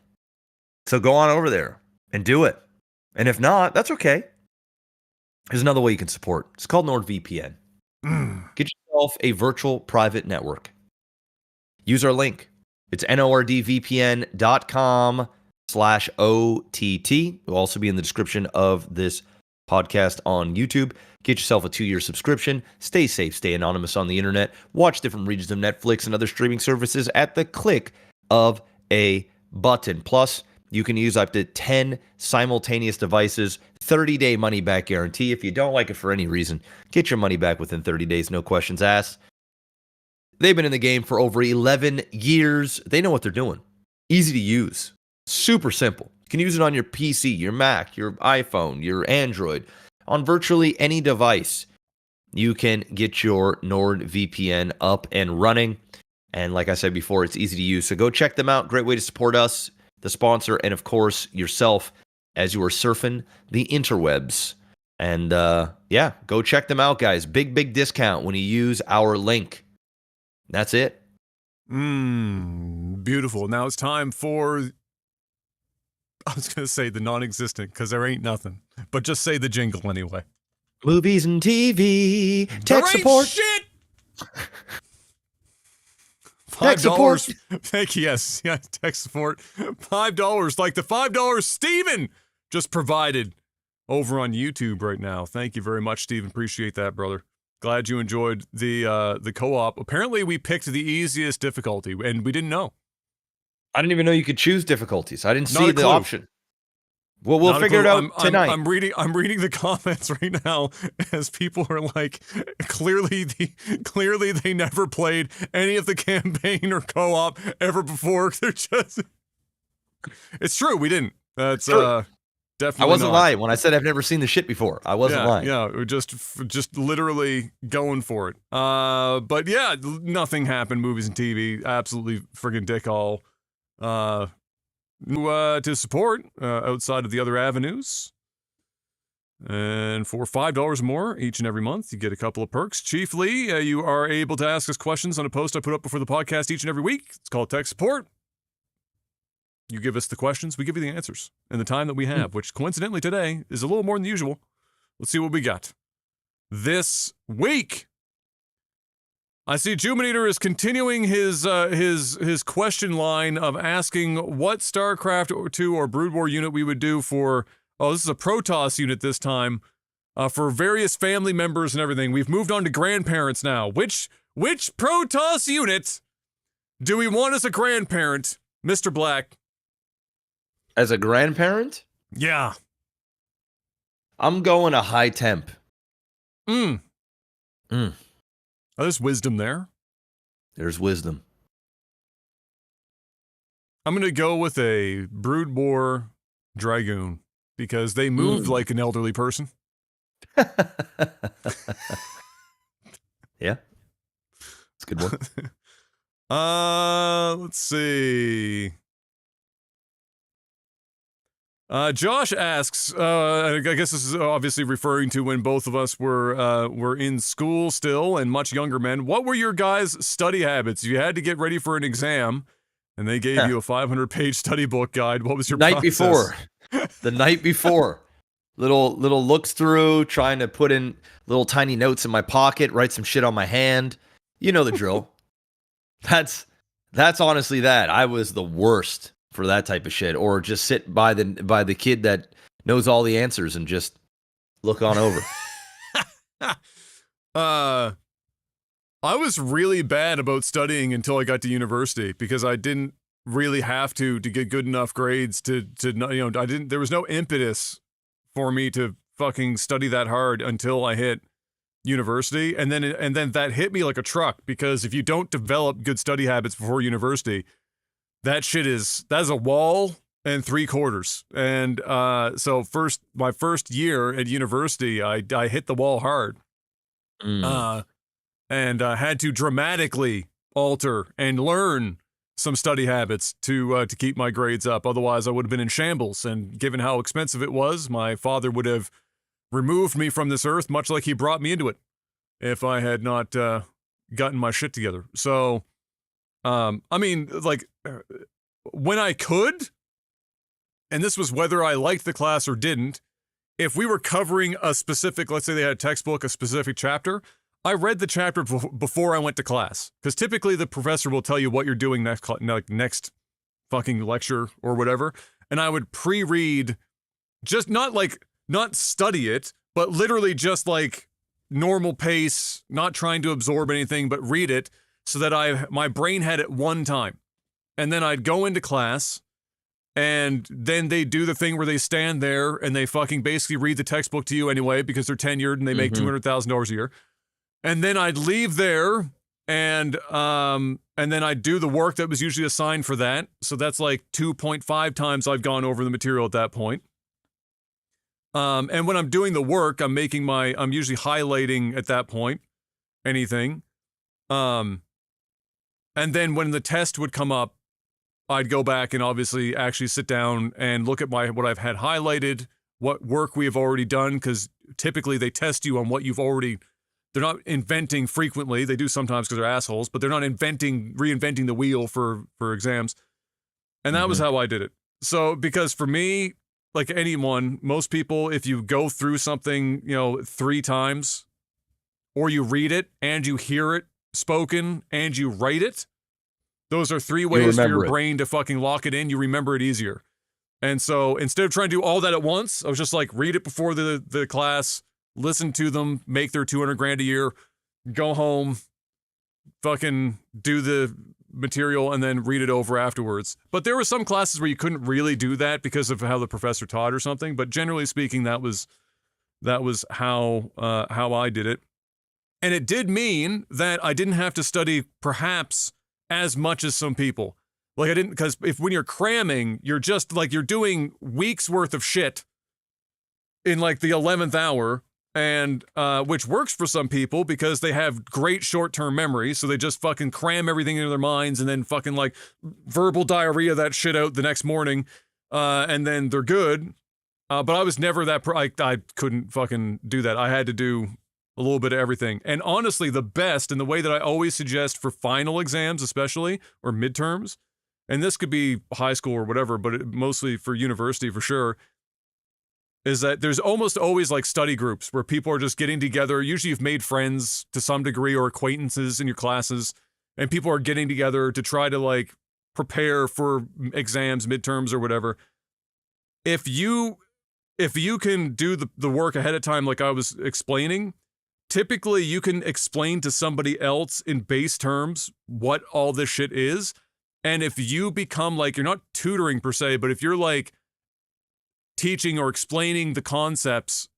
So go on over there and do it. And if not, that's okay. There's another way you can support. It's called NordVPN. Get yourself a virtual private network. Use our link. It's nordvpn.com/OTT. It will also be in the description of this podcast on YouTube. Get yourself a 2-year subscription. Stay safe, stay anonymous on the internet. Watch different regions of Netflix and other streaming services at the click of a button. Plus, you can use up to 10 simultaneous devices, 30-day money-back guarantee. If you don't like it for any reason, get your money back within 30 days, no questions asked. They've been in the game for over 11 years. They know what they're doing. Easy to use. Super simple. You can use it on your PC, your Mac, your iPhone, your Android. On virtually any device, you can get your NordVPN up and running. And like I said before, it's easy to use. So go check them out. Great way to support us, the sponsor, and of course, yourself as you are surfing the interwebs. And yeah, go check them out, guys. Big discount when you use our link. That's it. Beautiful. Now it's time for, I was going to say the non-existent because there ain't nothing, but just say the jingle anyway. Movies and TV, tech support. Shit! Tech support. Thank you. Yes, tech support. $5, like the $5 Steven just provided over on YouTube right now. Thank you very much, Steven. Appreciate that, brother. Glad you enjoyed the co-op. Apparently, we picked the easiest difficulty, and we didn't know. I didn't even know you could choose difficulties. I didn't see the option. Well, we'll figure it out tonight. I'm reading the comments right now as people are like, clearly they never played any of the campaign or co-op ever before. They're just, it's true, we didn't. That's definitely. I wasn't not lying when I said I've never seen the shit before. I wasn't lying. Yeah, we're just literally going for it. But yeah, nothing happened. Movies and TV, absolutely friggin' dick all. To support outside of the other avenues. And for $5 more each and every month, you get a couple of perks. Chiefly, you are able to ask us questions on a post I put up before the podcast each and every week. It's called Tech Support. You give us the questions, we give you the answers in the time that we have, which coincidentally today is a little more than usual. Let's see what we got. This week, I see Juminator is continuing his question line of asking what StarCraft 2 or Brood War unit we would do for, this is a Protoss unit this time, for various family members and everything. We've moved on to grandparents now. Which Protoss unit do we want as a grandparent, Mr. Black? As a grandparent? Yeah. I'm going a high temp. There's wisdom there. There's wisdom. I'm going to go with a Brood Boar Dragoon because they moved like an elderly person. Yeah. It's a good one. Let's see. Josh asks, I guess this is obviously referring to when both of us were in school still and much younger men. What were your guys' study habits? You had to get ready for an exam, and they gave you a 500-page study book guide. What was your process? Before? The night before. Little looks through, trying to put in little tiny notes in my pocket, write some shit on my hand. You know the drill. That's honestly that. I was the worst for that type of shit, or just sit by the kid that knows all the answers and just look on over. I was really bad about studying until I got to university because I didn't really have to get good enough grades to there was no impetus for me to fucking study that hard until I hit university, and then that hit me like a truck, because if you don't develop good study habits before university, that's a wall and 3/4. And so my first year at university, I hit the wall hard, and had to dramatically alter and learn some study habits to keep my grades up. Otherwise, I would have been in shambles. And given how expensive it was, my father would have removed me from this earth, much like he brought me into it, if I had not gotten my shit together. So, I mean, like, when I could, and this was whether I liked the class or didn't, if we were covering a specific, let's say they had a textbook, a specific chapter, I read the chapter before I went to class, because typically the professor will tell you what you're doing next fucking lecture or whatever, and I would pre-read, just not study it, but literally just like normal pace, not trying to absorb anything, but read it so that my brain had it one time. And then I'd go into class, and then they do the thing where they stand there and they fucking basically read the textbook to you anyway, because they're tenured and they make $200,000 a year. And then I'd leave there, and then I'd do the work that was usually assigned for that. So that's like 2.5 times I've gone over the material at that point. And when I'm doing the work, I'm usually highlighting at that point anything. And then when the test would come up, I'd go back and obviously actually sit down and look at what I've had highlighted, what work we have already done, because typically they test you on what you've already. They're not inventing frequently. They do sometimes because they're assholes, but they're not reinventing the wheel for exams. And that was how I did it. So because for me, like anyone, most people, if you go through something, 3 times, or you read it and you hear it spoken and you write it, those are 3 ways for your brain to fucking lock it in. You remember it easier. And so instead of trying to do all that at once, I was just like, read it before the class, listen to them, make their $200,000 a year, go home, fucking do the material, and then read it over afterwards. But there were some classes where you couldn't really do that because of how the professor taught or something. But generally speaking, that was how I did it. And it did mean that I didn't have to study perhaps as much as some people. Like I didn't, because when you're cramming, you're just like, you're doing weeks worth of shit in like the 11th hour, and which works for some people because they have great short-term memory, so they just fucking cram everything into their minds and then fucking like verbal diarrhea that shit out the next morning, and then they're good. But I was never that, I couldn't fucking do that. I had to do a little bit of everything. And honestly, the best, and the way that I always suggest for final exams especially, or midterms, and this could be high school or whatever, but mostly for university for sure, is that there's almost always like study groups where people are just getting together. Usually you've made friends to some degree or acquaintances in your classes, and people are getting together to try to like prepare for exams, midterms, or whatever. If you can do the work ahead of time, like I was explaining, typically you can explain to somebody else in base terms what all this shit is. And if you become like, you're not tutoring per se, but if you're like teaching or explaining the concepts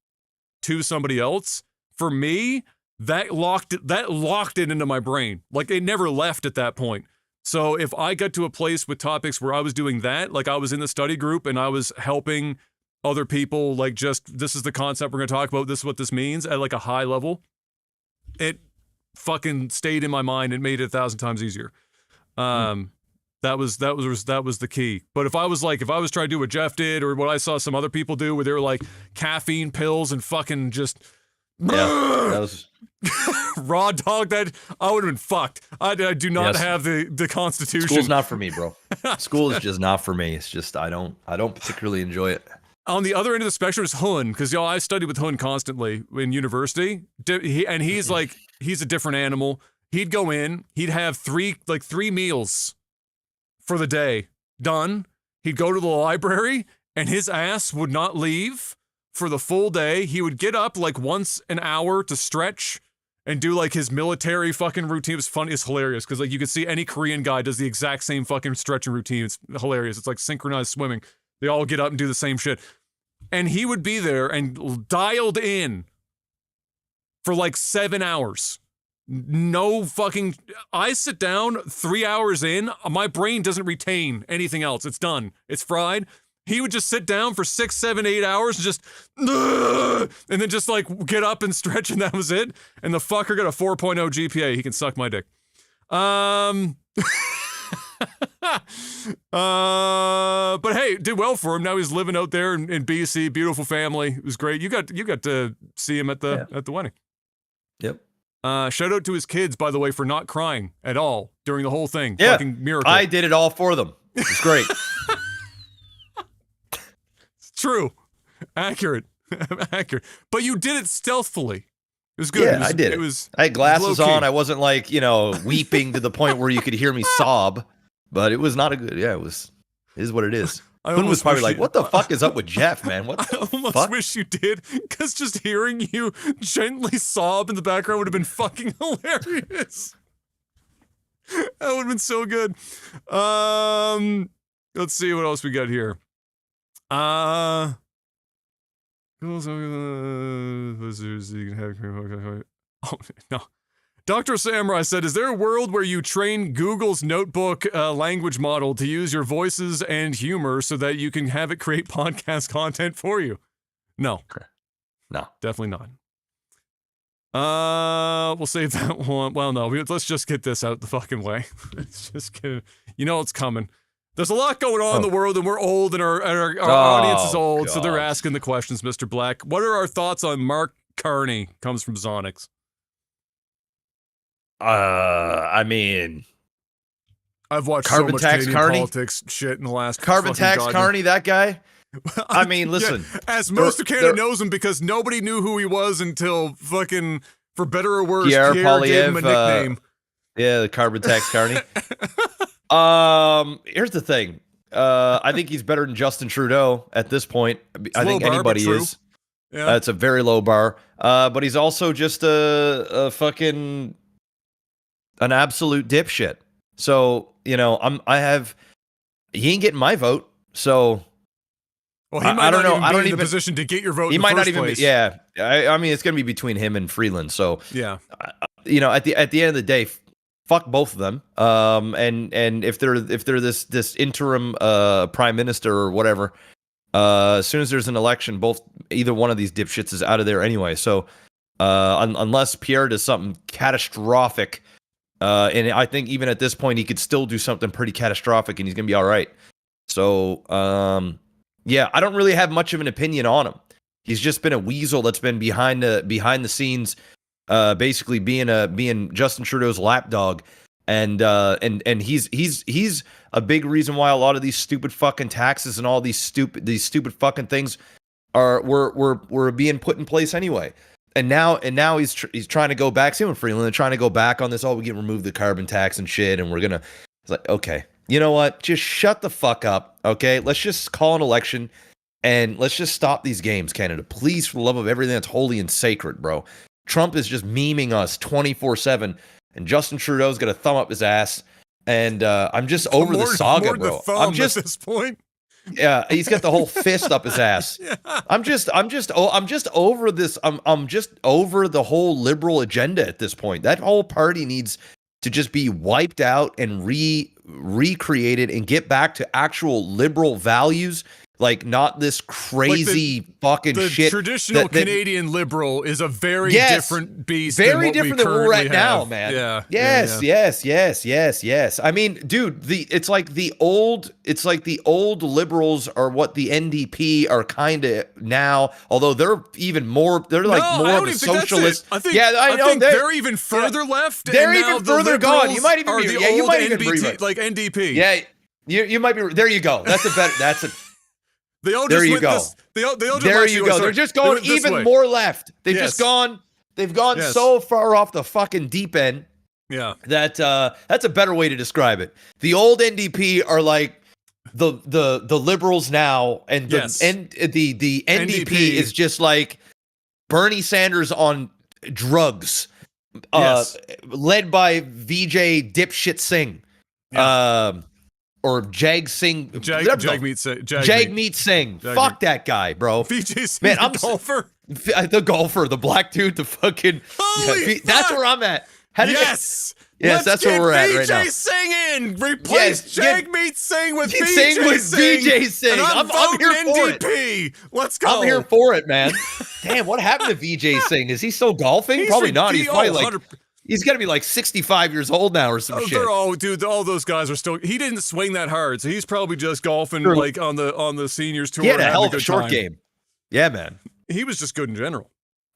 to somebody else, for me, that locked it into my brain. Like it never left at that point. So if I got to a place with topics where I was doing that, like I was in the study group and I was helping other people, like just, this is the concept we're going to talk about, this is what this means at like a high level, it fucking stayed in my mind and made it 1,000 times easier. That was the key. But if I was trying to do what Jeff did, or what I saw some other people do, where they were like caffeine pills and fucking just that was raw dog, that I would have been fucked. I do not have the constitution. School's not for me, bro. School is just not for me. It's just I don't particularly enjoy it. On the other end of the spectrum is Hun, because I studied with Hun constantly in university. He's a different animal. He'd go in, he'd have three meals for the day done. He'd go to the library and his ass would not leave for the full day. He would get up like once an hour to stretch and do like his military fucking routine. It was funny. It's hilarious because like you can see any Korean guy does the exact same fucking stretching routine. It's hilarious. It's like synchronized swimming. They all get up and do the same shit. And he would be there and dialed in for like 7 hours. No fucking, I sit down 3 hours in, my brain doesn't retain anything else. It's done. It's fried. He would just sit down for 6, 7, 8 hours and just, and then just like get up and stretch, and that was it. And the fucker got a 4.0 GPA. He can suck my dick. But hey, did well for him. Now he's living out there in BC, beautiful family. It was great. You got to see him at the wedding. Yep. Shout out to his kids, by the way, for not crying at all during the whole thing. Yeah, fucking miracle. I did it all for them. It's great. It's true, accurate. But you did it stealthily. It was good. Yeah, I did. I had glasses on. I wasn't like weeping to the point where you could hear me sob. But it was not a good. Yeah, it is what it is. Hun was probably like, "What the fuck is up with Jeff, man? What the I almost fuck?" wish you did, because just hearing you gently sob in the background would have been fucking hilarious. That would have been so good. Let's see what else we got here. Oh no. Dr. Samurai said, is there a world where you train Google's notebook language model to use your voices and humor so that you can have it create podcast content for you? No. No. Definitely not. we'll save that one. Well, no, let's just get this out the fucking way. Let's just get, it's coming. There's a lot going on in the world, and we're old, and our audience is old, so they're asking the questions, Mr. Black. What are our thoughts on Mark Carney? Comes from Zonix. I mean, I've watched Carbon so much tax Canadian Carney? politics shit in the last Carbon fucking tax goddamn- Carney, that guy. I mean, listen. Yeah, as most of Canada knows him, because nobody knew who he was until fucking, for better or worse, Pierre gave him a nickname. Yeah, the carbon tax Carney. Here's the thing. I think he's better than Justin Trudeau at this point. I think anybody is. Yeah. That's a very low bar. But he's also just a fucking an absolute dipshit. So, he ain't getting my vote. So well, he might not even be in the position to get your vote. He might not even. Yeah, I mean, it's gonna be between him and Freeland. So yeah, at the end of the day, fuck both of them. And if they're this interim prime minister or whatever, as soon as there's an election, either one of these dipshits is out of there anyway. So unless Pierre does something catastrophic, and I think even at this point he could still do something pretty catastrophic, and he's gonna be all right. So yeah, I don't really have much of an opinion on him. He's just been a weasel that's been behind the scenes, basically being Justin Trudeau's lapdog, and he's a big reason why a lot of these stupid fucking taxes and all these stupid fucking things were being put in place anyway. And now he's trying to go back. Same with Freeland, they're trying to go back on this. Oh, we can remove the carbon tax and shit, and we're gonna. It's like, okay, you know what? Just shut the fuck up, okay? Let's just call an election, and let's just stop these games, Canada. Please, for the love of everything that's holy and sacred, bro. Trump is just memeing us 24/7, and Justin Trudeau's got a thumb up his ass, and I'm just over the saga, bro. I'm just at this point. Yeah, he's got the whole fist up his ass. Yeah. I'm just over this. I'm just over the whole liberal agenda at this point. That whole party needs to just be wiped out and recreated and get back to actual liberal values. Like, not this crazy fucking shit. The traditional Canadian liberal is a very different beast. Very different than what we're at now, man. Yeah. Yes. I mean, dude, it's like the old liberals are what the NDP are kind of now. Although they're even more. They're like more of a socialist. I think they're even further left. They're even further gone. You might even be. Yeah, you might even be like NDP. Yeah, you might be. There you go. That's a better. That's a. There you go. They're just going even more left. They've gone so far off the fucking deep end. Yeah. That's a better way to describe it. The old NDP are like the liberals now, and the NDP is just like Bernie Sanders on drugs. Led by VJ Dipshit Singh. Yeah. Or Jag Singh. Jagmeet Singh. Fuck that guy, bro. VJ Singh, man, I'm golfer. The golfer, the black dude, the fucking. That's where I'm at. Yes, that's where we're at right now. VJ Singh in. Replace Jagmeet Singh with VJ Singh. And I'm here for it. Let's go. I'm here for it, man. Damn, what happened to VJ Singh? Is he still golfing? Probably not. He's probably like. 100%. He's got to be like 65 years old now or some shit. All those guys are still. He didn't swing that hard, so he's probably just golfing like on the seniors tour. He had a hell of a short game. Yeah, man. He was just good in general.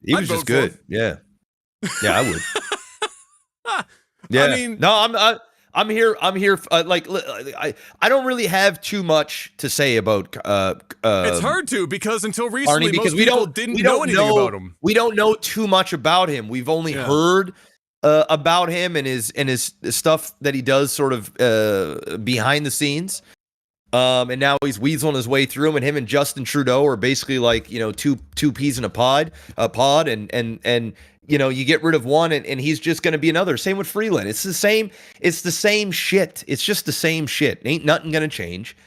He was just good. Yeah, I would. Yeah, I mean, no, I'm here. I don't really have too much to say about. It's hard to because until recently, because we don't know anything about him. We don't know too much about him. We've only heard. About him and his stuff that he does sort of behind the scenes, and now he's weaseling his way through him. And him and Justin Trudeau are basically like two peas in a pod, and you get rid of one and he's just going to be another. Same with Freeland. It's the same shit. It's just the same shit. Ain't nothing going to change.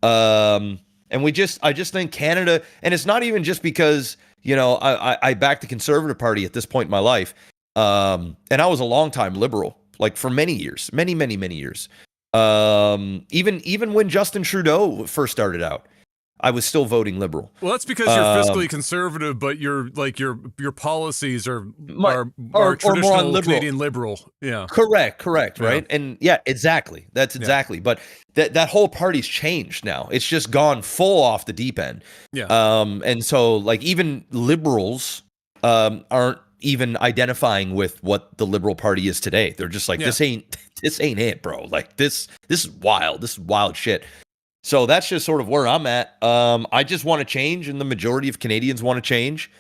And I just think Canada, and it's not even just because I back the Conservative Party at this point in my life. And I was a longtime liberal, like for many years, many years. Even when Justin Trudeau first started out, I was still voting liberal. Well, that's because you're fiscally conservative, but your policies are or traditional more on liberal. Canadian liberal. Yeah. Correct, right? And yeah, exactly. That's exactly. But that whole party's changed now. It's just gone full off the deep end. Yeah. And so like even liberals aren't even identifying with what the Liberal Party is today. They're just like, this ain't it, bro. Like this is wild. This is wild shit. So that's just sort of where I'm at. I just want to change, and the majority of Canadians want to change.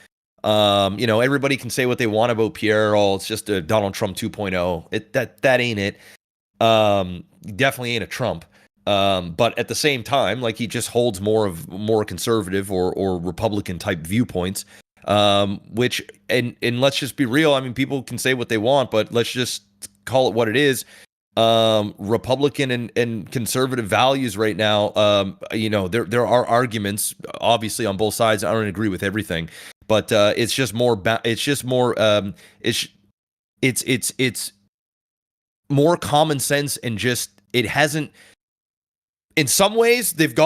Everybody can say what they want about Pierre. Oh, it's just a Donald Trump 2.0. That ain't it. Definitely ain't a Trump. But at the same time, like he just holds more conservative or Republican type viewpoints. Which and let's just be real. I mean, people can say what they want, but let's just call it what it is. Republican and conservative values right now. There are arguments, obviously, on both sides. I don't agree with everything, but it's just more. It's more common sense, and just it hasn't. In some ways, they're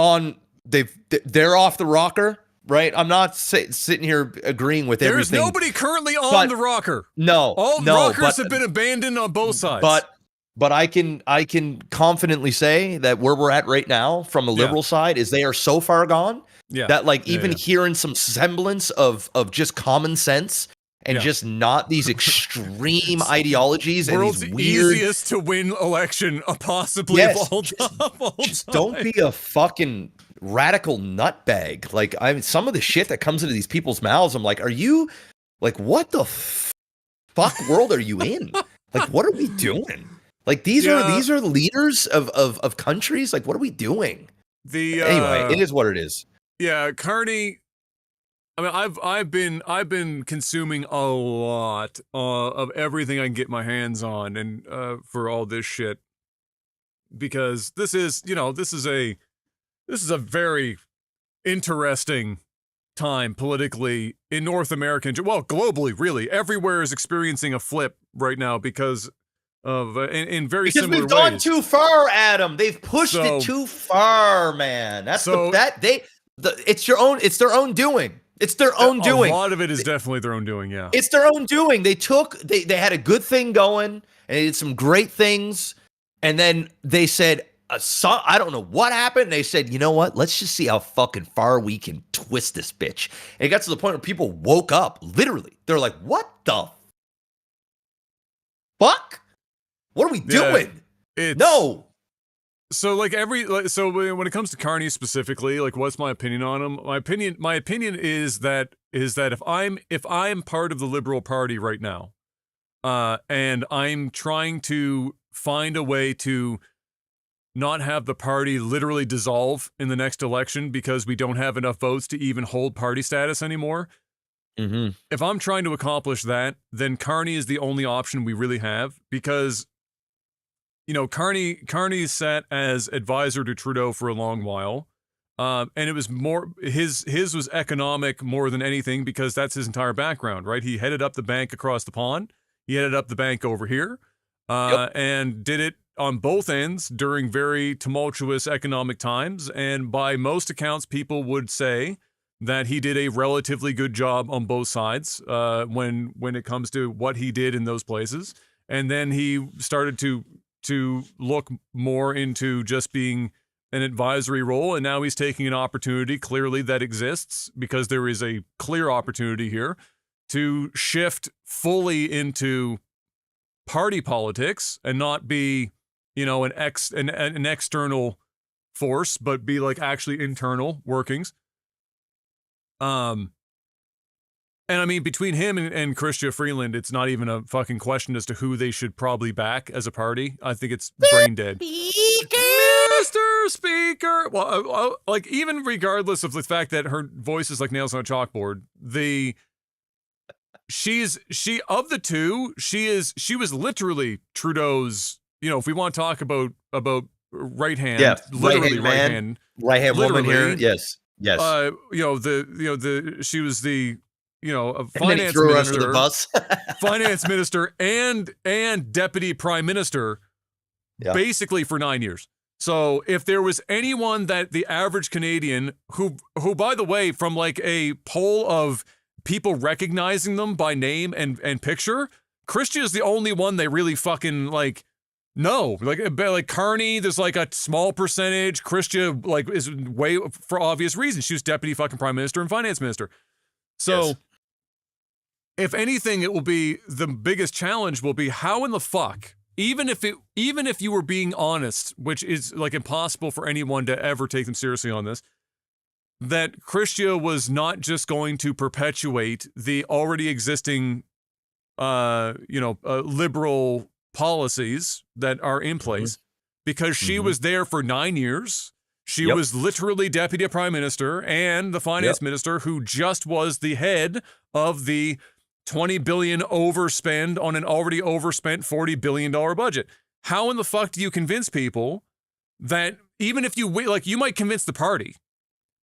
off the rocker. Right, I'm not sitting here agreeing with everything. There's nobody currently on the rocker. No, all rockers have been abandoned on both sides. But I can confidently say that where we're at right now, from a liberal side, is they are so far gone that like even hearing some semblance of just common sense and just not these extreme ideologies and world's these weird, easiest to win election possibly of all time. Just don't be a fucking radical nutbag. Like, I mean, some of the shit that comes into these people's mouths, I'm like, are you like, what the fuck world are you in? Like, what are we doing? Like, these are the leaders of countries. Like, what are we doing? Anyway, it is what it is. Yeah, Carney. I mean, I've been consuming a lot of everything I can get my hands on, and for all this shit, because this is a very interesting time politically in North America, well, globally, really. Everywhere is experiencing a flip right now because of in very similar ways. Because we've gone too far, Adam. They've pushed it too far, man. It's their own doing. It's their own doing. A lot of it is definitely their own doing, yeah. It's their own doing. They had a good thing going, and they did some great things, and then they said, I don't know what happened. They said, you know what? Let's just see how fucking far we can twist this bitch. And it got to the point where people woke up. Literally, they're like, "What the fuck? What are we doing?" No. So when it comes to Carney specifically, like, what's my opinion on him? My opinion is that if I'm part of the Liberal Party right now, and I'm trying to find a way to not have the party literally dissolve in the next election because we don't have enough votes to even hold party status anymore. Mm-hmm. If I'm trying to accomplish that, then Carney is the only option we really have, because, Carney sat as advisor to Trudeau for a long while. And it was more, his was economic more than anything, because that's his entire background, right? He headed up the bank across the pond. He headed up the bank over here, and did it on both ends during very tumultuous economic times. And by most accounts, people would say that he did a relatively good job on both sides when it comes to what he did in those places. And then he started to look more into just being an advisory role, and now he's taking an opportunity clearly that exists, because there is a clear opportunity here to shift fully into party politics and not be an external force, but be like actually internal workings. And I mean, between him and Chrystia Freeland, it's not even a fucking question as to who they should probably back as a party. I think it's brain dead. Mr. Speaker! Well, like, even regardless of the fact that her voice is like nails on a chalkboard, she of the two, she was literally Trudeau's, if we want to talk about right hand, literally right hand woman here. Yes. She was the a finance minister, under the bus. finance minister and deputy prime minister, basically for 9 years. So if there was anyone that the average Canadian who by the way, from like a poll of people recognizing them by name and picture, Christian is the only one they really fucking like know. Like Carney, there's like a small percentage. Christian like is way for obvious reasons. She was deputy fucking prime minister and finance minister. So Yes. if anything, it will be the biggest challenge will be how in the fuck, even if you were being honest, which is like impossible for anyone to ever take them seriously on this, that Christia was not just going to perpetuate the already existing, liberal policies that are in place, because she was there for 9 years. She was literally deputy prime minister and the finance minister who just was the head of the $20 billion overspend on an already overspent $40 billion budget. How in the fuck do you convince people that even if you wait, like you might convince the party,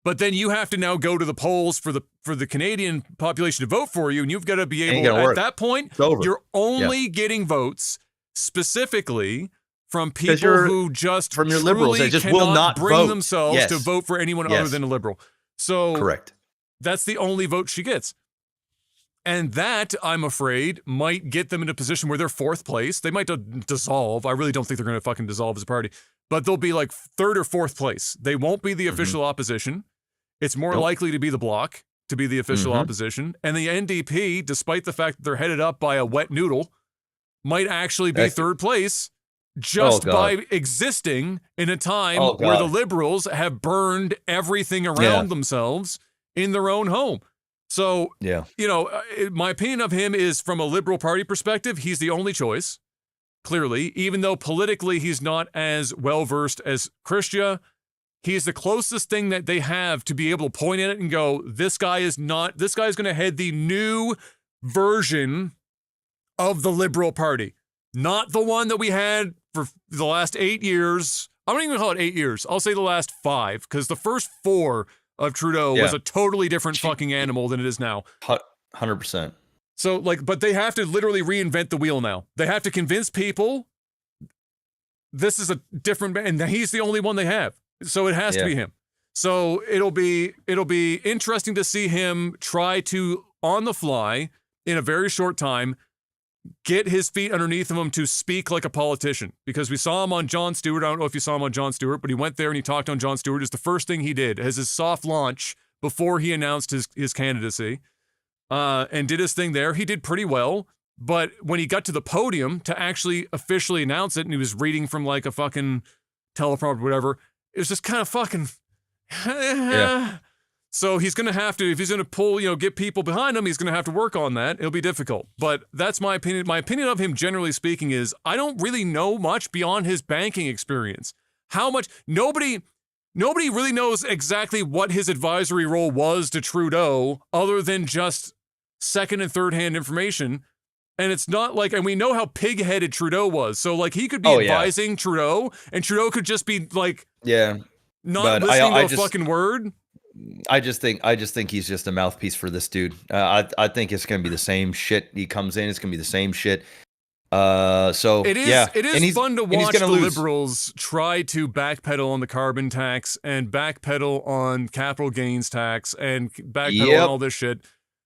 but then you have to now go to the polls for the Canadian population to vote for you, and you've got to be able at that point, you're only getting votes specifically from people who just from your liberals, they just will not bring vote. themselves to vote for anyone other than a liberal. So correct. That's the only vote she gets. And that, I'm afraid, might get them in a position where they're fourth place. They might dissolve. I really don't think they're going to fucking dissolve as a party. But they'll be like third or fourth place. They won't be the official opposition. It's more likely to be the Bloc, to be the official opposition. And the NDP, despite the fact that they're headed up by a wet noodle, might actually be third place just by existing in a time where the Liberals have burned everything around themselves in their own home. So, my opinion of him is from a Liberal Party perspective, he's the only choice, clearly, even though politically he's not as well-versed as Christia. He's the closest thing that they have to be able to point at it and go, this guy is going to head the new version of the Liberal Party, not the one that we had for the last 8 years. I don't even call it 8 years. I'll say the last 5, because the first 4 of Trudeau was a totally different fucking animal than it is now. 100%. So, but they have to literally reinvent the wheel now. They have to convince people this is a different, and he's the only one they have. So it has to be him. So it'll be interesting to see him try to, on the fly, in a very short time, get his feet underneath of him to speak like a politician. Because we saw him on Jon Stewart. I don't know if you saw him on Jon Stewart, but he went there and he talked on Jon Stewart. It's the first thing he did as his soft launch before he announced his candidacy, and did his thing there. He did pretty well. But when he got to the podium to actually officially announce it, and he was reading from like a fucking teleprompter or whatever, it was just kind of fucking... So he's going to have to, if he's going to pull, get people behind him, he's going to have to work on that. It'll be difficult. But that's my opinion. My opinion of him, generally speaking, is I don't really know much beyond his banking experience. How much? Nobody really knows exactly what his advisory role was to Trudeau, other than just second and third hand information. And it's not like, and we know how pig-headed Trudeau was. So like he could be advising Trudeau, and Trudeau could just be like, not listening to a fucking word. I just think he's just a mouthpiece for this dude. I think it's going to be the same shit. He comes in, it's going to be the same shit. So it is fun to watch the Liberals try to backpedal on the carbon tax and backpedal on capital gains tax and backpedal on all this shit,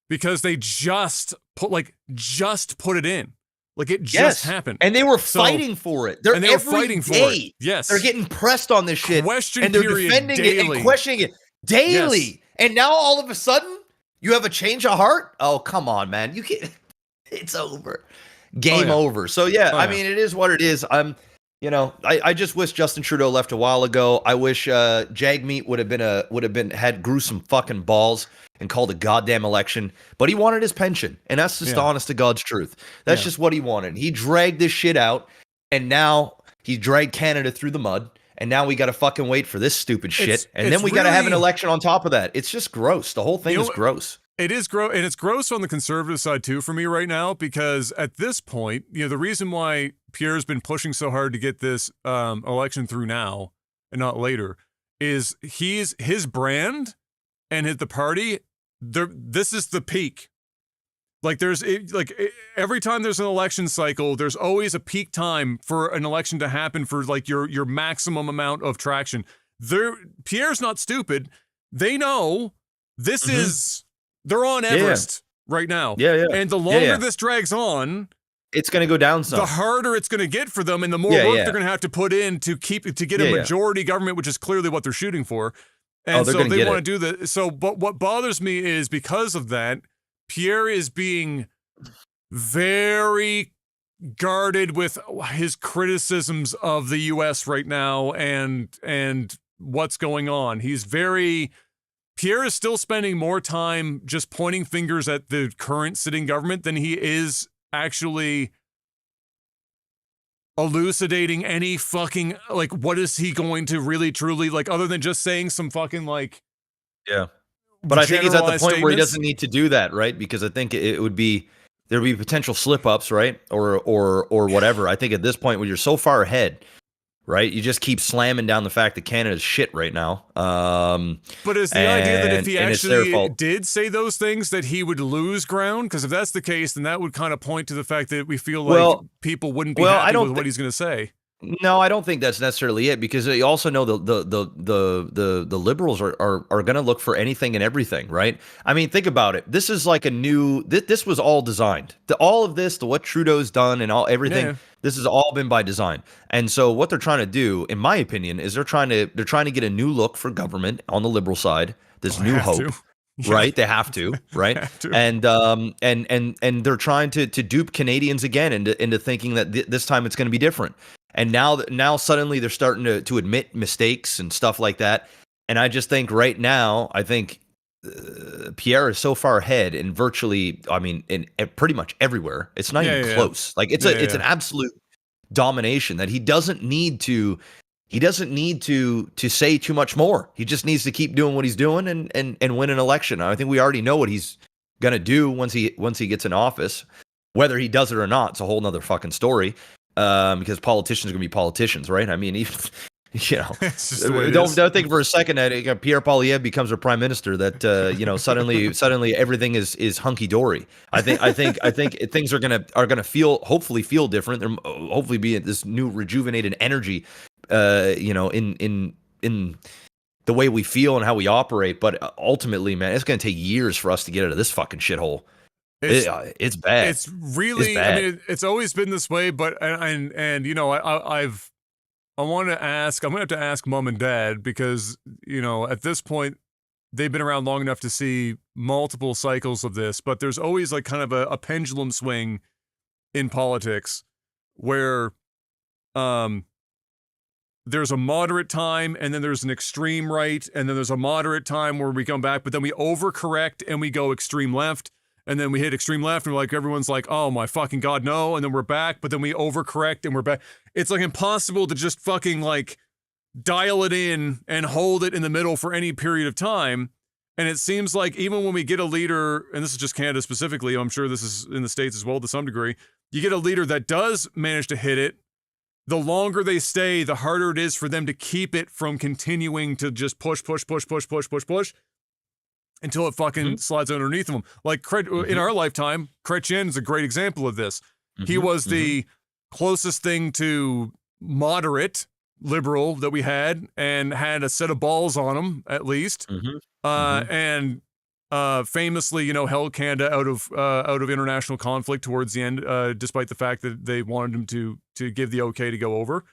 because they just put it in. Like it just happened. And they were fighting for it. They were fighting for it. Yes. They're getting pressed on this shit. And they're defending it and questioning it daily. Yes. And now all of a sudden you have a change of heart? Oh, come on, man. You can't. It's over. Game over. So I mean, it is what it is. I just wish Justin Trudeau left a while ago. I wish Jagmeet would have had gruesome fucking balls and called a goddamn election. But he wanted his pension, and that's just the honest to God's truth. That's just what he wanted. He dragged this shit out, and now he dragged Canada through the mud. And now we got to fucking wait for this stupid shit, and then we got to have an election on top of that. It's just gross. The whole thing is gross. It is gross, and it's gross on the conservative side too for me right now, because at this point, the reason why Pierre's been pushing so hard to get this election through now and not later is his brand and the party. This is the peak. Like every time there's an election cycle, there's always a peak time for an election to happen for like your maximum amount of traction. Pierre's not stupid. They know this is they're on Everest right now. And the longer this drags on, it's going to go down some. The harder it's going to get for them, and the more work they're going to have to put in to get a majority government, which is clearly what they're shooting for. And so they want to do that. So, but what bothers me is because of that, Pierre is being very guarded with his criticisms of the U.S. right now and what's going on. Pierre is still spending more time just pointing fingers at the current sitting government than he is actually elucidating any fucking, like, what is he going to really truly, like, other than just saying some fucking, like, but I think he's at the point where he doesn't need to do that, right? Because I think it would be, there'd be potential slip-ups, right? Or whatever. I think at this point, when you're so far ahead, right, you just keep slamming down the fact that Canada's shit right now. But is the idea that if he actually did say those things, that he would lose ground? Because if that's the case, then that would kind of point to the fact that we feel like people wouldn't be happy with what he's going to say. No, I don't think that's necessarily it, because you also know the liberals are going to look for anything and everything, right? I mean, think about it. This is like a new. This was all designed. All of this, what Trudeau's done, and everything. This has all been by design. And so, what they're trying to do, in my opinion, is they're trying to get a new look for government on the liberal side. This new hope. Right, they have to, right, and they're trying to dupe Canadians again into thinking that this time it's going to be different. And now suddenly they're starting to admit mistakes and stuff like that. And I just think right now, Pierre is so far ahead in virtually, I mean, in pretty much everywhere. It's not even close. Like it's an absolute domination that he doesn't need to. He doesn't need to say too much more. He just needs to keep doing what he's doing and win an election. I think we already know what he's gonna do once he gets in office. Whether he does it or not, it's a whole nother fucking story. Because politicians are gonna be politicians, right? I mean, even, don't think for a second that Pierre Poilievre becomes our prime minister. That suddenly everything is hunky dory. I think things are gonna hopefully feel different. There hopefully be this new rejuvenated energy. In the way we feel and how we operate, but ultimately, man, it's going to take years for us to get out of this fucking shithole. It's bad. It's really bad. I mean, it's always been this way, but I'm going to have to ask mom and dad, because at this point they've been around long enough to see multiple cycles of this, but there's always like kind of a pendulum swing in politics where there's a moderate time, and then there's an extreme right, and then there's a moderate time where we come back, but then we overcorrect and we go extreme left, and then we hit extreme left, and everyone's like, oh my fucking God, no, and then we're back, but then we overcorrect and we're back. It's like impossible to just fucking like dial it in and hold it in the middle for any period of time. And it seems like even when we get a leader, and this is just Canada specifically, I'm sure this is in the States as well to some degree, you get a leader that does manage to hit it, the longer they stay, the harder it is for them to keep it from continuing to just push until it fucking slides underneath them. Like in our lifetime, Chrétien is a great example of this. He was the closest thing to moderate liberal that we had, and had a set of balls on him at least. And famously, held Canada out of international conflict towards the end, despite the fact that they wanted him to give the okay to go over.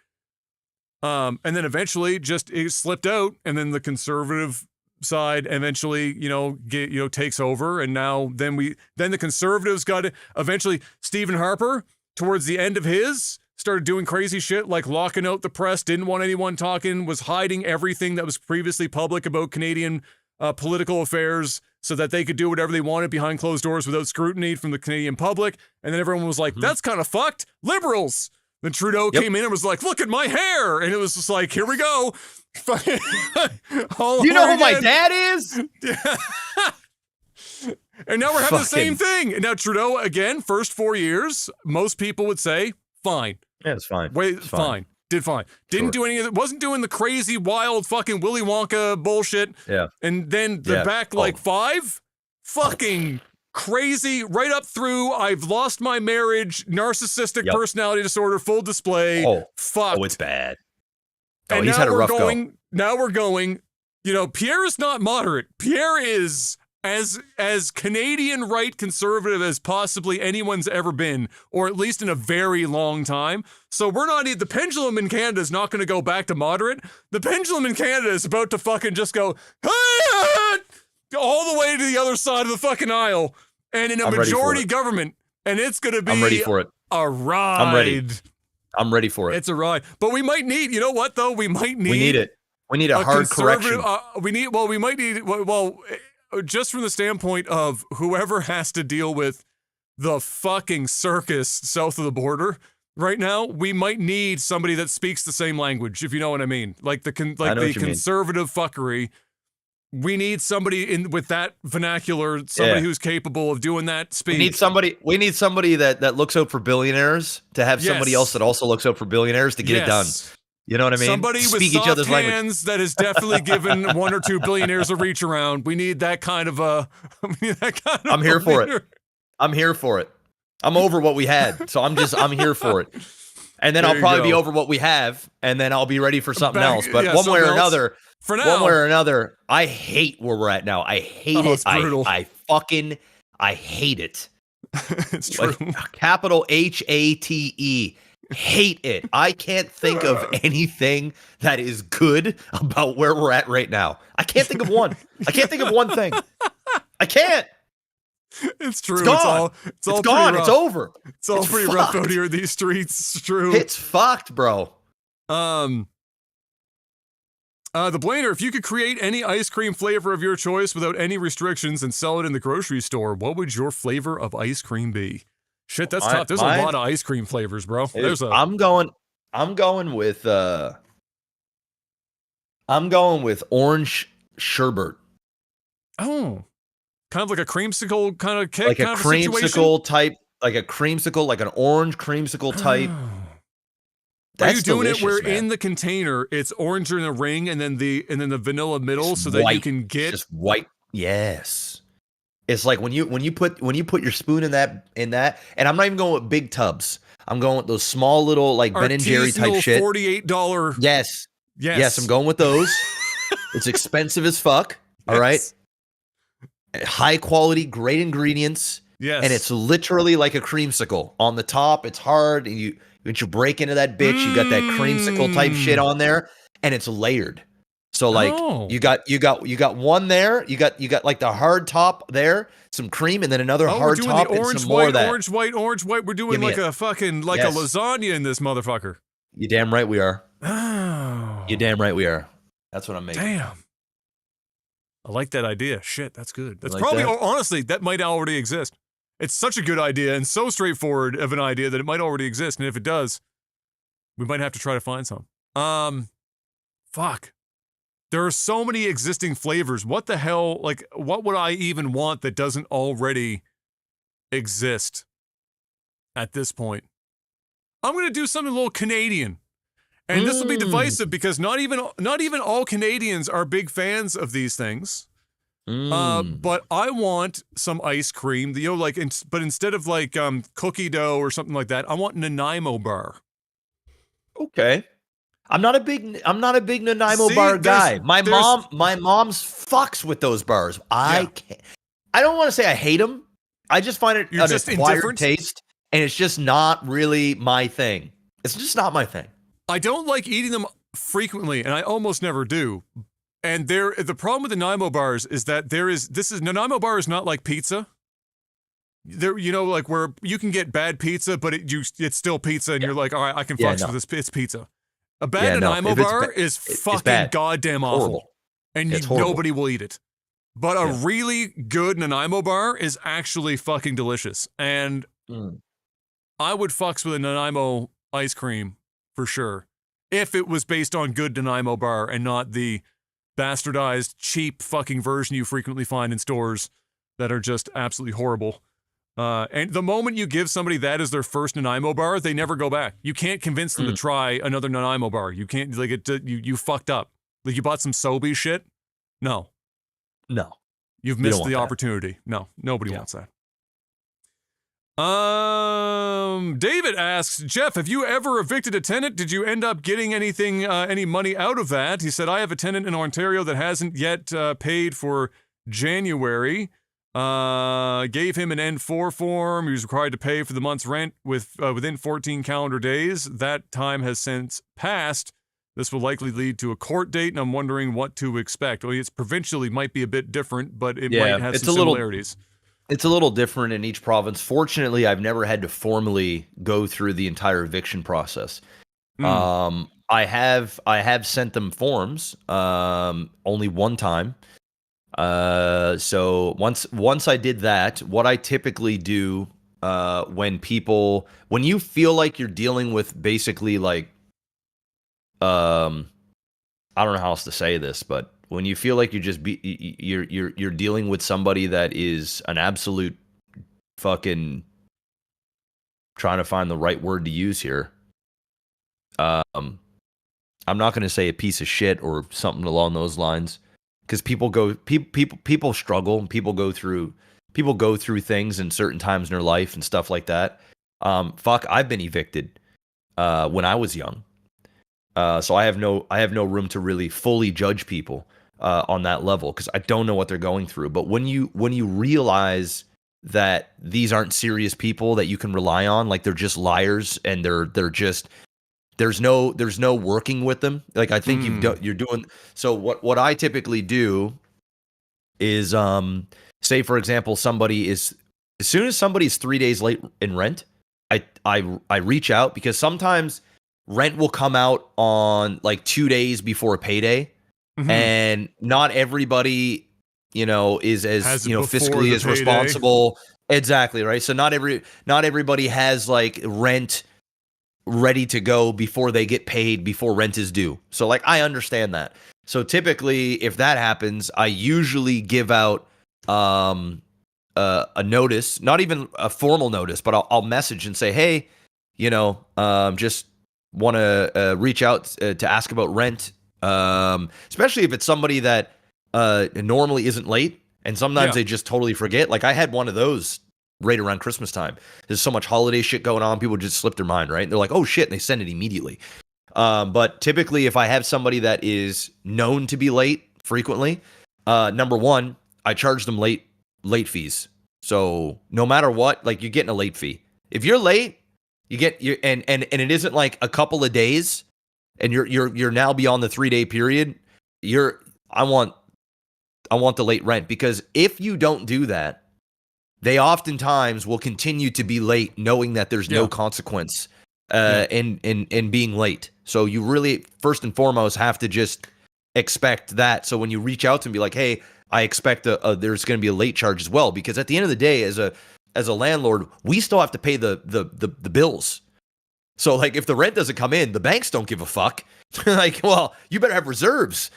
And then eventually it slipped out, and then the conservative side eventually, takes over, and now then the conservatives got it. Eventually, Stephen Harper, towards the end of his, started doing crazy shit like locking out the press, didn't want anyone talking, was hiding everything that was previously public about Canadian political affairs, so that they could do whatever they wanted behind closed doors without scrutiny from the Canadian public. And then everyone was like, that's kind of fucked. Liberals. Then Trudeau came in and was like, look at my hair. And it was just like, here we go. Do you know who my dad is? And now we're having the same thing. And now Trudeau, again, first 4 years, most people would say, fine. Yeah, it's fine. Fine. Did fine. Didn't do any of it. Wasn't doing the crazy, wild, fucking Willy Wonka bullshit. Yeah. And then the back like 5, fucking crazy, right up through, I've lost my marriage, narcissistic personality disorder, full display, fucked. Oh, it's bad. Oh, And he's had a rough go. Now we're going, Pierre is not moderate. Pierre is as Canadian right conservative as possibly anyone's ever been, or at least in a very long time. So the pendulum in Canada is not going to go back to moderate. The pendulum in Canada is about to fucking just go all the way to the other side of the fucking aisle, and in a majority government, and it's going to be I'm ready for it. A ride. I'm ready for it. It's a ride. But we might need, you know what though? We need it. We need a hard correction. Just from the standpoint of whoever has to deal with the fucking circus south of the border right now, we might need somebody that speaks the same language, if you know what I mean. Like the conservative fuckery. We need somebody with that vernacular, somebody who's capable of doing that speech. We need somebody that looks out for billionaires to have somebody else that also looks out for billionaires to get it done. You know what I mean? Somebody with soft hands that has definitely given 1 or 2 billionaires a reach around. We need that kind of a. I'm here for it. I'm here for it. I'm over what we had, so I'm here for it. And then I'll probably be over what we have, and then I'll be ready for something else. But one way or another, I hate where we're at now. I hate it. It's brutal. I hate it. It's true. Capital HATE. Hate it. I can't think of anything that is good about where we're at right now. I can't think of one. I can't think of one thing. I can't. It's true. It's gone. It's gone. It's over. It's all pretty rough out here in these streets. It's true. It's fucked, bro. The Blainer, if you could create any ice cream flavor of your choice without any restrictions and sell it in the grocery store, what would your flavor of ice cream be? Shit, that's tough. There's a lot of ice cream flavors, bro. I'm going with orange sherbet. Oh. Kind of like a creamsicle kind of kick, like kind a of creamsicle type, like a creamsicle, like an orange creamsicle type. Are you doing it where in the container it's orange in the ring and then the vanilla middle, it's so white. that you can get just white? Yes. It's like when you put your spoon in that, and I'm not even going with big tubs. I'm going with those small little like Ben and Jerry type shit. $48. Yes. I'm going with those. It's expensive as fuck. All right. High quality, great ingredients. Yes. And it's literally like a creamsicle. On the top, it's hard, and once you break into that bitch, you got that creamsicle type shit on there, and it's layered. So like you got one there, you got like the hard top there, some cream, and then another hard top and some more of that. Orange, white. We're doing like a fucking a lasagna in this motherfucker. You damn right we are. Oh. You damn right we are. That's what I'm making. Damn. I like that idea. Shit, that's good. That's probably honestly that might already exist. It's such a good idea and so straightforward of an idea that it might already exist, and if it does, we might have to try to find some. Fuck. There are so many existing flavors. What the hell? Like, what would I even want that doesn't already exist at this point? I'm going to do something a little Canadian. And this will be divisive because not even all Canadians are big fans of these things. But I want some ice cream, but instead of like cookie dough or something like that, I want Nanaimo bar. Okay. I'm not a big Nanaimo bar guy. My mom's fucks with those bars. I don't want to say I hate them. I just find it an acquired taste, and it's just not really my thing. It's just not my thing. I don't like eating them frequently, and I almost never do. And the problem with the Nanaimo bars is that Nanaimo bar is not like pizza. There, like where you can get bad pizza, but it's still pizza, and you're like, all right, I can fuck with this. It's pizza. A bad Nanaimo bar is fucking goddamn awful, and nobody will eat it. But a really good Nanaimo bar is actually fucking delicious, and I would fucks with a Nanaimo ice cream for sure if it was based on good Nanaimo bar and not the bastardized, cheap fucking version you frequently find in stores that are just absolutely horrible. And the moment you give somebody that as their first Nanaimo bar, they never go back. You can't convince them to try another Nanaimo bar. You can't, you fucked up. Like, you bought some Sobe shit? No. No. You've missed the opportunity. No, nobody wants that. David asks, Jeff, have you ever evicted a tenant? Did you end up getting any money out of that? He said, I have a tenant in Ontario that hasn't yet paid for January. Gave him an N4 form. He was required to pay for the month's rent within 14 calendar days. That time has since passed. This will likely lead to a court date, and I'm wondering what to expect. Well, it's provincially might be a bit different, but it might have some similarities. It's a little different in each province. Fortunately, I've never had to formally go through the entire eviction process. I have sent them forms only one time. So once I did that, what I typically do when you feel like you're dealing with basically like I don't know how else to say this, but when you feel like you're dealing with somebody that is an absolute fucking, trying to find the right word to use here. I'm not going to say a piece of shit or something along those lines, because people struggle and people go through things in certain times in their life and stuff like that. I've been evicted when I was young. So I have no room to really fully judge people on that level, because I don't know what they're going through. But when you realize that these aren't serious people that you can rely on, like they're just liars and they're just there's no working with them. Like, I think you're doing. So what I typically do is say, for example, as soon as somebody's 3 days late in rent, I reach out, because sometimes rent will come out on like 2 days before a payday. And not everybody, is as, fiscally as responsible. Exactly. Right. So not everybody has like rent ready to go before they get paid, before rent is due. So like, I understand that. So typically if that happens, I usually give out a notice, not even a formal notice, but I'll message and say, hey, just want to reach out to ask about rent. Especially if it's somebody that normally isn't late, and sometimes they just totally forget. Like, I had one of those right around Christmas time. There's so much holiday shit going on, people just slip their mind, right? And they're like, oh shit, and they send it immediately. But typically, if I have somebody that is known to be late frequently, number one, I charge them late fees. So no matter what, like, you're getting a late fee. If you're late, and it isn't like a couple of days, and you're now beyond the 3 day period, I want the late rent, because if you don't do that, they oftentimes will continue to be late, knowing that there's no consequence in being late. So you really, first and foremost, have to just expect that. So when you reach out to them, be like, hey, I expect there's going to be a late charge as well, because at the end of the day, as a landlord, we still have to pay the bills. So, like, if the rent doesn't come in, the banks don't give a fuck. Like, well, you better have reserves.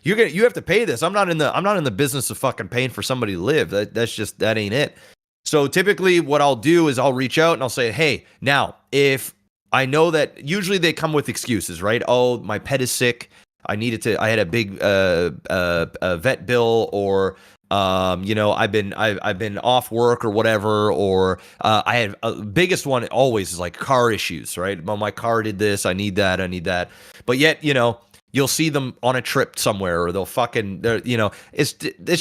You have to pay this. I'm not in the business of fucking paying for somebody to live. That ain't it. So typically, what I'll do is I'll reach out and I'll say, hey, now, if I know that usually they come with excuses, right? Oh, my pet is sick. I had a big vet bill, or I've been off work or whatever, or I have a biggest one always is like car issues, right? Well, my car did this, I need that. But yet, you'll see them on a trip somewhere, or it's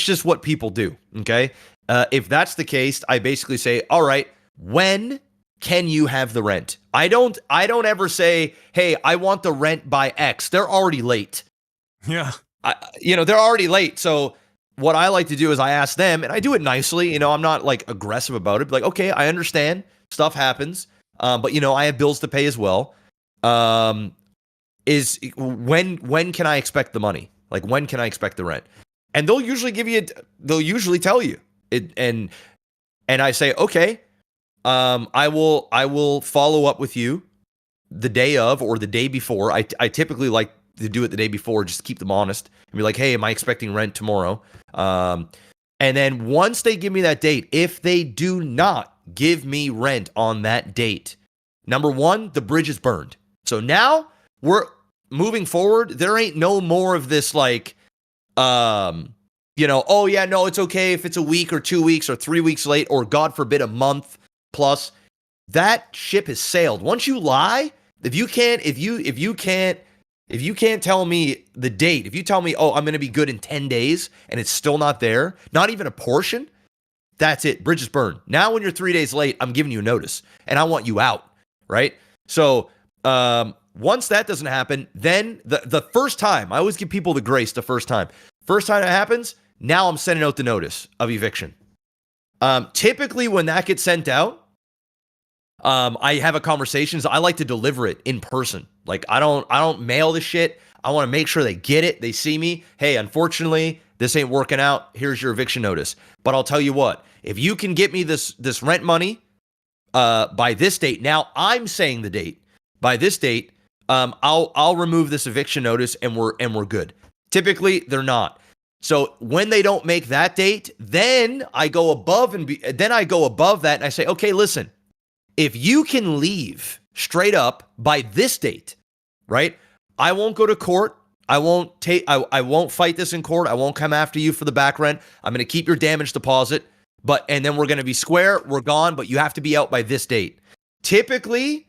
just what people do. Okay. If that's the case, I basically say, all right, when can you have the rent? I don't ever say, hey, I want the rent by X. They're already late. Yeah. They're already late. So what I like to do is I ask them, and I do it nicely. I'm not like aggressive about it. But like, okay, I understand, stuff happens, but I have bills to pay as well. Is when can I expect the money? Like, when can I expect the rent? And they'll usually tell you it, and I say, okay, I will follow up with you the day of or the day before. I typically like to do it the day before, just to keep them honest and be like, hey, am I expecting rent tomorrow? And then once they give me that date, if they do not give me rent on that date, number one, the bridge is burned. So now we're moving forward. There ain't no more of this like, oh yeah, no, it's okay if it's a week or 2 weeks or 3 weeks late, or God forbid a month. plus, that ship has sailed. Once you lie, if you can't tell me the date, if you tell me, oh, I'm going to be good in 10 days and it's still not there, not even a portion, that's it. Bridges burned. Now, when you're 3 days late, I'm giving you a notice and I want you out, right? So once that doesn't happen, then the first time, I always give people the grace the first time. First time it happens, now I'm sending out the notice of eviction. Typically, when that gets sent out, I have a conversation. So I like to deliver it in person. Like I don't mail the shit. I want to make sure they get it. They see me. Hey, unfortunately, this ain't working out. Here's your eviction notice. But I'll tell you what, if you can get me this rent money by this date, now I'm saying the date. By this date, I'll remove this eviction notice and we're good. Typically, they're not. So when they don't make that date, then I go above that and I say, okay, listen, if you can leave straight up by this date, right? I won't go to court. I won't fight this in court. I won't come after you for the back rent. I'm going to keep your damage deposit, and then we're going to be square. We're gone, but you have to be out by this date. Typically,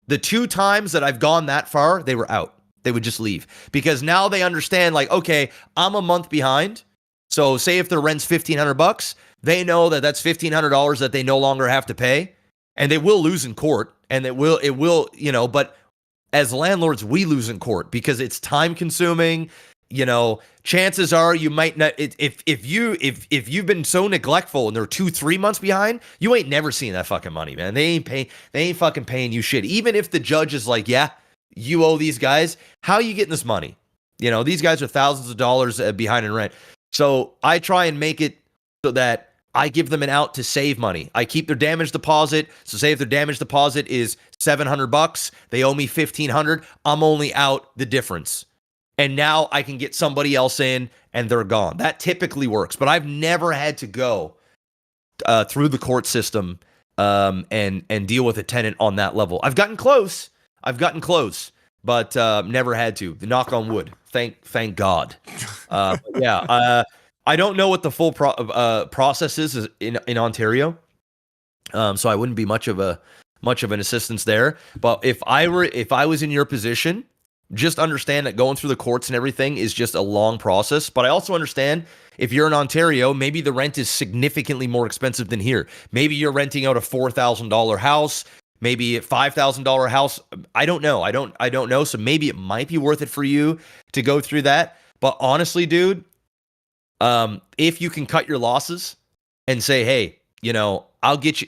the 2 times that I've gone that far, they were out. They would just leave because now they understand, like, okay, I'm a month behind. So say if their rent's $1,500, they know that that's $1,500 that they no longer have to pay, and they will lose in court, and it will, but as landlords, we lose in court because it's time consuming. Chances are you might not, if you've been so neglectful and they're 2-3 months behind, you ain't never seen that fucking money, man. They ain't fucking paying you shit. Even if the judge is like, yeah, you owe these guys, how are you getting this money? These guys are thousands of dollars behind in rent. So I try and make it so that I give them an out to save money. I keep their damage deposit. So say if their damage deposit is $700, they owe me $1,500. I'm only out the difference. And now I can get somebody else in and they're gone. That typically works, but I've never had to go through the court system and deal with a tenant on that level. I've gotten close, but never had to. Knock on wood. Thank God. I don't know what the full process is in Ontario, so I wouldn't be much of an assistance there. But if I was in your position, just understand that going through the courts and everything is just a long process. But I also understand if you're in Ontario, maybe the rent is significantly more expensive than here. Maybe you're renting out a $4,000 house, maybe a $5,000 house. I don't know. I don't know. So maybe it might be worth it for you to go through that. But honestly, dude, if you can cut your losses and say, hey, I'll get you,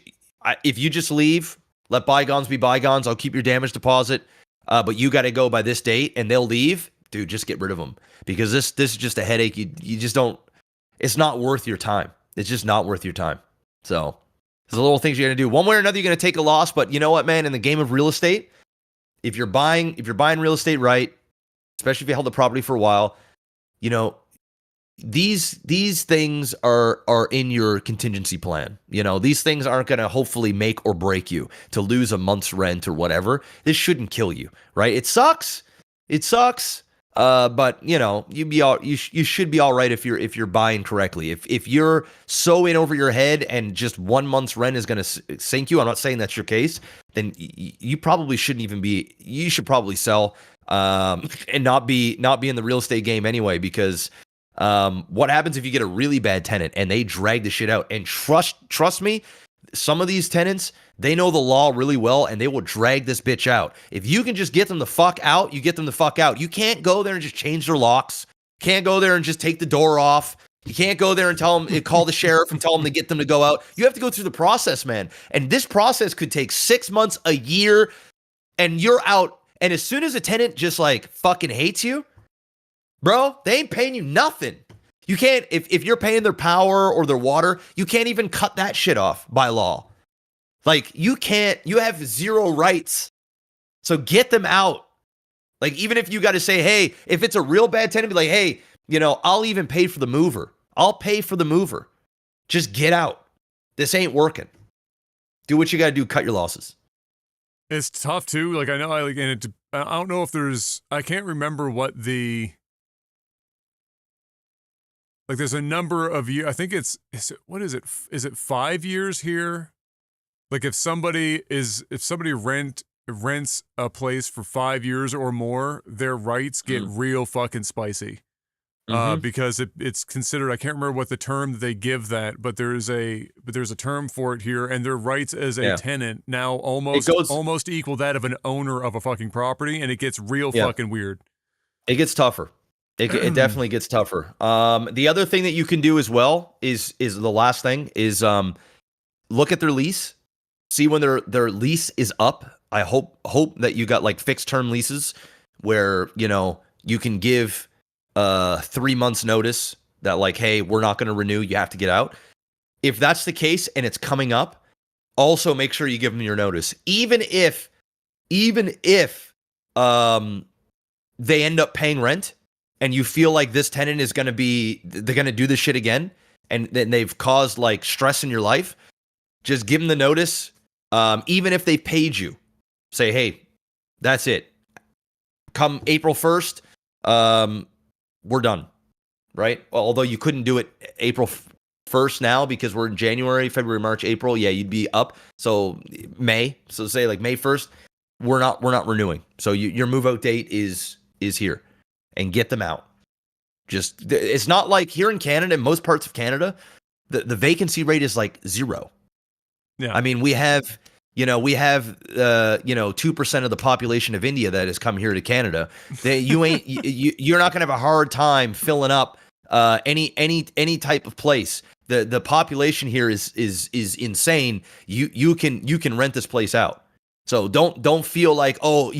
if you just leave, let bygones be bygones. I'll keep your damage deposit. But you got to go by this date and they'll leave, dude, just get rid of them because this is just a headache. You just don't, it's not worth your time. It's just not worth your time. So there's the little things you're going to do. One way or another, you're going to take a loss, but you know what, man, in the game of real estate, if you're buying real estate right, especially if you held the property for a while, these things are in your contingency plan. These things aren't going to hopefully make or break you to lose a month's rent or whatever. This shouldn't kill you, right? It sucks. But you should be all right if you're buying correctly. If you're so in over your head and just 1 month's rent is going to sink you, I'm not saying that's your case, then you probably shouldn't even be. You should probably sell and not be in the real estate game anyway, because what happens if you get a really bad tenant and they drag the shit out? And trust me, some of these tenants, they know the law really well and they will drag this bitch out. If you can just get them the fuck out, you get them the fuck out. You can't go there and just change their locks. Can't go there and just take the door off. You can't go there and call the sheriff and tell them to get them to go out. You have to go through the process, man. And this process could take 6 months, a year, and you're out. And as soon as a tenant just like fucking hates you, bro, they ain't paying you nothing. You can't, if you're paying their power or their water, you can't even cut that shit off by law. Like, you have zero rights. So get them out. Like, even if you got to say, hey, if it's a real bad tenant, be like, hey, I'll even pay for the mover. I'll pay for the mover. Just get out. This ain't working. Do what you got to do. Cut your losses. It's tough too. Like, I know, I don't know if I can't remember what the, like, there's a number of years. I think is it 5 years here? Like if somebody rents a place for 5 years or more, their rights get real fucking spicy. Because it's considered, I can't remember what the term they give that, but there's a term for it here, and their rights as a tenant now almost equal that of an owner of a fucking property, and it gets real fucking weird. It gets tougher. It definitely gets tougher. The other thing that you can do as well is the last thing is look at their lease, see when their lease is up. I hope that you got like fixed term leases where you can give 3 months notice that like, hey, we're not going to renew. You have to get out. If that's the case and it's coming up, also make sure you give them your notice. Even if they end up paying rent and you feel like this tenant is going to they're going to do this shit again, and then they've caused like stress in your life, just give them the notice. Even if they've paid you, say, hey, that's it. Come April 1st, we're done, right? Well, although you couldn't do it April 1st now because we're in January, February, March, April. Yeah, you'd be up. So May. So say like May 1st, we're not renewing. So your move out date is here, and get them out. Just it's not like here in Canada, in most parts of Canada, the vacancy rate is like 0. Yeah, I mean we have 2% of the population of India that has come here to Canada. You're not gonna have a hard time filling up any type of place. The population here is insane. You can rent this place out. So don't feel like, oh,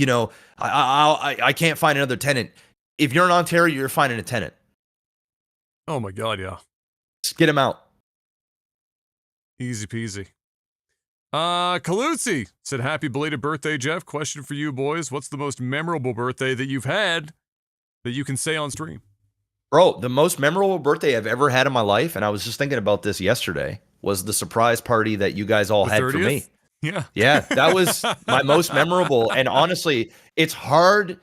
I can't find another tenant. If you're in Ontario, you're finding a tenant. Oh my God, yeah. Just get them out. Easy peasy. Kalutzi said, happy belated birthday, Jeff. Question for you boys. What's the most memorable birthday that you've had that you can say on stream? Bro, the most memorable birthday I've ever had in my life, and I was just thinking about this yesterday, was the surprise party that you guys all had 30th? For me. Yeah, that was my most memorable. And honestly, it's very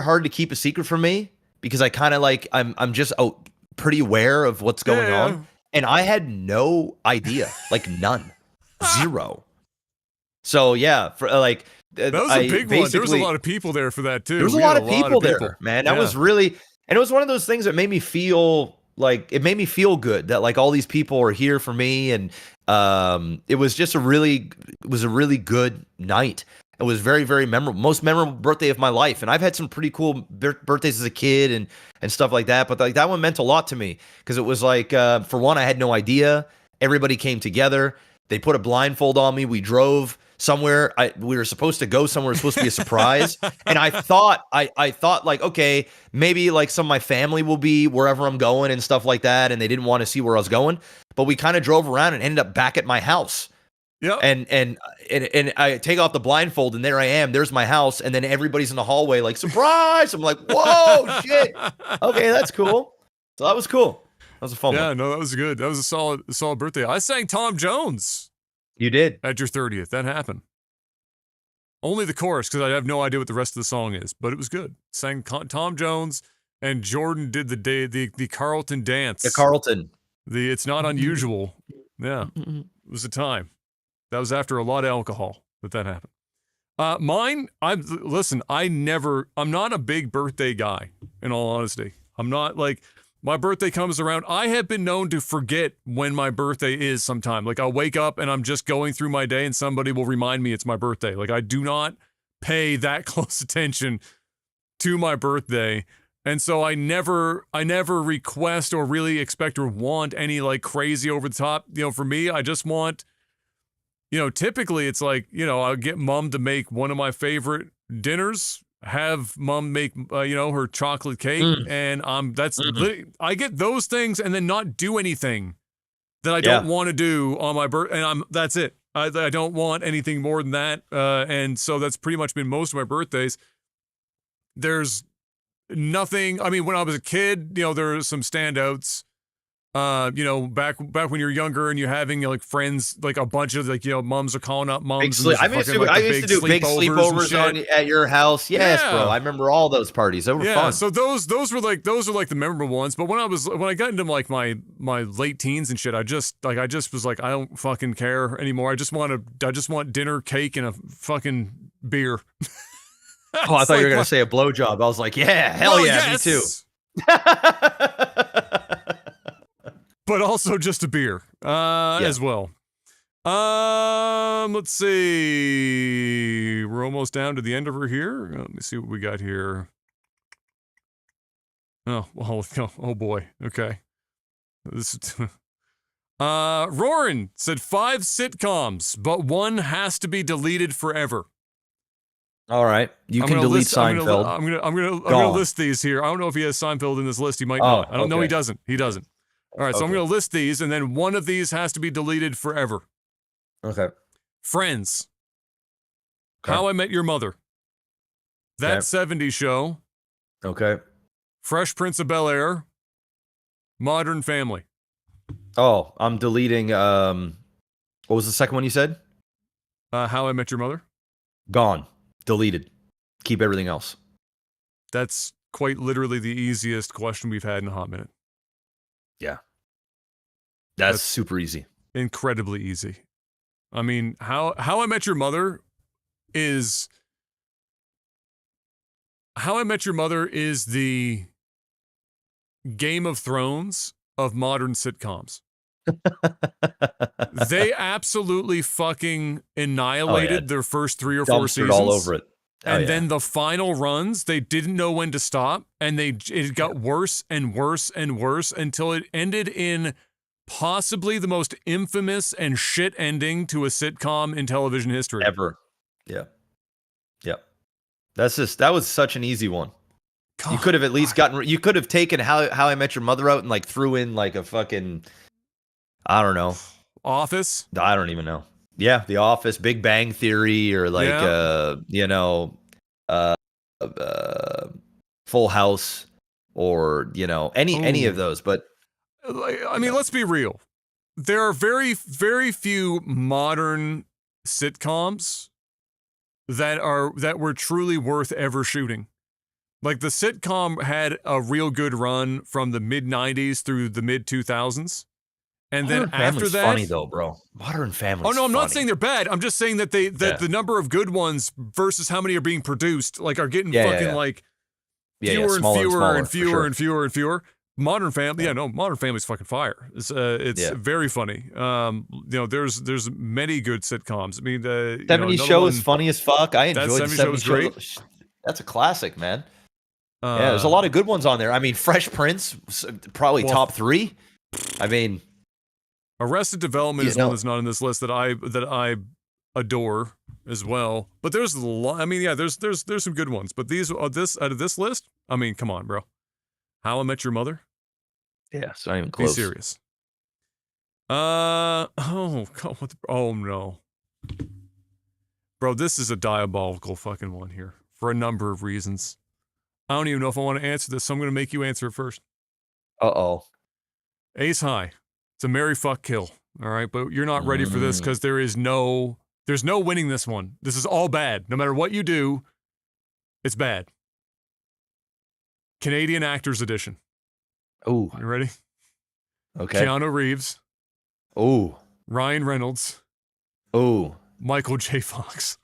hard to keep a secret from me because I kind of like, I'm just pretty aware of what's going on. And I had no idea, like none, 0. So yeah, for like, that was a big one. There was a lot of people there for that too. There was a lot of people there, man. That was really, and it was one of those things that made me feel like, it made me feel good that like all these people are here for me. And it was just a really good night. It was very, very memorable. Most memorable birthday of my life. And I've had some pretty cool birthdays as a kid and stuff like that. But like that one meant a lot to me because it was like, for one, I had no idea. Everybody came together. They put a blindfold on me. We drove somewhere. We were supposed to go somewhere. It was supposed to be a surprise. And I thought like, okay, maybe like some of my family will be wherever I'm going and stuff like that. And they didn't want to see where I was going. But we kind of drove around and ended up back at my house. Yeah. And I take off the blindfold and there I am. There's my house. And then everybody's in the hallway like, surprise. I'm like, whoa, shit. Okay, that's cool. So that was cool. That was a fun one. Yeah, no, that was good. That was a solid birthday. I sang Tom Jones. You did? At your 30th. That happened. Only the chorus because I have no idea what the rest of the song is, but it was good. Sang Tom Jones and Jordan did the Carlton dance. The Carlton. It's not unusual. Yeah. It was a time. That was after a lot of alcohol that happened. Mine, I'm not a big birthday guy, in all honesty. I'm not like, my birthday comes around. I have been known to forget when my birthday is sometime. Like I'll wake up and I'm just going through my day and somebody will remind me it's my birthday. Like I do not pay that close attention to my birthday. And so I never request or really expect or want any like crazy over the top. For me, I just want, typically it's like, I'll get mom to make one of my favorite dinners, have mom make, her chocolate cake. And I get those things and then not do anything that I don't want to do on my birthday. And that's it. I don't want anything more than that. And so that's pretty much been most of my birthdays. There's nothing. I mean, when I was a kid, there were some standouts. back when you're younger and you're having like friends, like a bunch of like moms are calling up moms. I used to do big sleepovers at your house. Yes, bro. I remember all those parties. They were fun. So those were like the memorable ones. But when I got into like my late teens and shit, I just was like, I don't fucking care anymore. I just want dinner, cake, and a fucking beer. Oh, I thought you were gonna say a blowjob. I was like, yeah, hell yeah, yes. Me too. But also just a beer as well. Let's see. We're almost down to the end over here. Let me see what we got here. Oh boy. Okay. This Roran said 5 sitcoms, but one has to be deleted forever. All right, you can delete Seinfeld. I'm gonna list these here. I don't know if he has Seinfeld in this list. He might not. I don't know. He doesn't. All right, so I'm going to list these, and then one of these has to be deleted forever. Okay. Friends. Okay. How I Met Your Mother. That 70s Show. Okay. Fresh Prince of Bel-Air. Modern Family. Oh, I'm deleting, what was the second one you said? How I Met Your Mother. Gone. Deleted. Keep everything else. That's quite literally the easiest question we've had in a hot minute. Yeah. That's super easy. Incredibly easy. I mean, How I Met Your Mother is the Game of Thrones of modern sitcoms. They absolutely fucking annihilated their first 3 or 4 seasons. All over it. And then the final runs, they didn't know when to stop, and it got worse and worse and worse until it ended in possibly the most infamous and shit ending to a sitcom in television history. Ever. Yeah. Yep. That was such an easy one. God, you could have at least you could have taken How I Met Your Mother out and like threw in like a fucking, I don't know. Office? I don't even know. Yeah, The Office, Big Bang Theory, or like Full House, or any of those. But I mean, let's be real. There are very, very few modern sitcoms that were truly worth ever shooting. Like the sitcom had a real good run from the mid 90s through the mid 2000s. And Modern then after that, funny though, bro. Modern Family. Oh no, I'm not saying they're bad. I'm just saying that the number of good ones versus how many are being produced, like, are getting like fewer and fewer and fewer and fewer and fewer. Modern Family, Modern Family's fucking fire. It's very funny. There's many good sitcoms. I mean, the 70s Show is funny as fuck. I enjoyed the 70s Show. Great. That's a classic, man. There's a lot of good ones on there. I mean, Fresh Prince, probably top 3. I mean, Arrested Development is one that's not in this list that I adore as well. But there's a lot. I mean, there's some good ones. But out of this list, I mean, come on, bro. How I Met Your Mother? Yeah, it's not even close. Be serious. Oh God, oh no, bro, this is a diabolical fucking one here for a number of reasons. I don't even know if I want to answer this, so I'm going to make you answer it first. Ace High. It's a marry, fuck, kill. All right, but you're not ready for this because there's no winning this one. This is all bad. No matter what you do, it's bad. Canadian Actors Edition. Oh, you ready? Okay. Keanu Reeves. Oh. Ryan Reynolds. Oh. Michael J. Fox.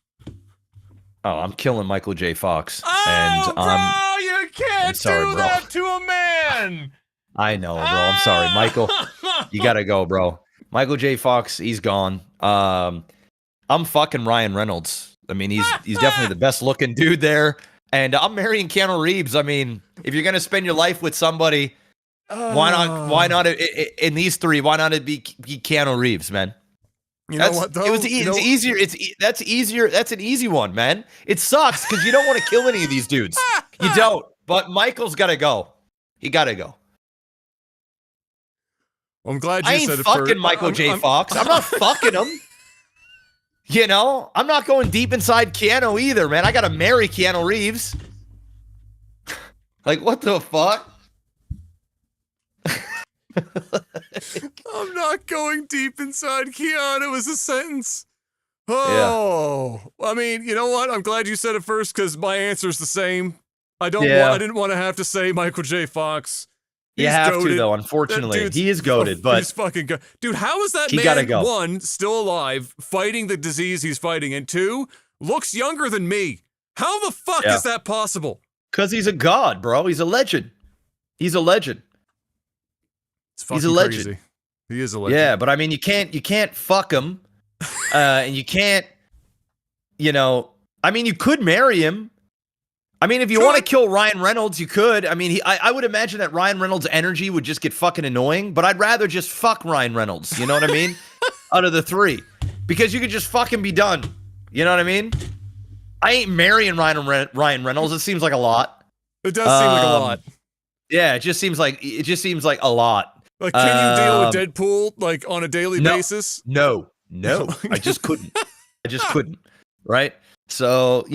Oh, I'm killing Michael J. Fox. Oh, bro, you can't do that to a man. I know, bro. I'm sorry, Michael. You gotta go, bro. Michael J. Fox, he's gone. I'm fucking Ryan Reynolds. I mean, he's definitely the best looking dude there. And I'm marrying Keanu Reeves. I mean, if you're gonna spend your life with somebody, why not? Why not in these 3? Why not it be Keanu Reeves, man? Know what, though? It's easier. That's easier. That's an easy one, man. It sucks because you don't want to kill any of these dudes. You don't. But Michael's got to go. He got to go. I'm glad you said it. I ain't fucking Michael J. Fox. I'm not fucking him. I'm not going deep inside Keanu either, man. I got to marry Keanu Reeves. Like, what the fuck? I'm not going deep inside Keanu as a sentence. Oh, I mean, you know what? I'm glad you said it first because my answer's the same. I didn't want to have to say Michael J. Fox. You have to, though, unfortunately. He is goated, but... He's fucking good. Dude, how is that man, gotta go. one, still alive, fighting the disease he's fighting, and two, looks younger than me? How the fuck is that possible? Because he's a god, bro. He's a legend. He's a legend. He's a legend. Crazy. He is a legend. Yeah, but I mean, you can't fuck him. And you can't, I mean, you could marry him. I mean, if you want to kill Ryan Reynolds, you could. I mean, I would imagine that Ryan Reynolds' energy would just get fucking annoying, but I'd rather just fuck Ryan Reynolds, you know what I mean? Out of the three. Because you could just fucking be done. You know what I mean? I ain't marrying Ryan Reynolds. It seems like a lot. It does seem like a lot. Yeah, it just seems like a lot. Like, can you deal with Deadpool, like, on a daily basis? No, I just couldn't. Right? So,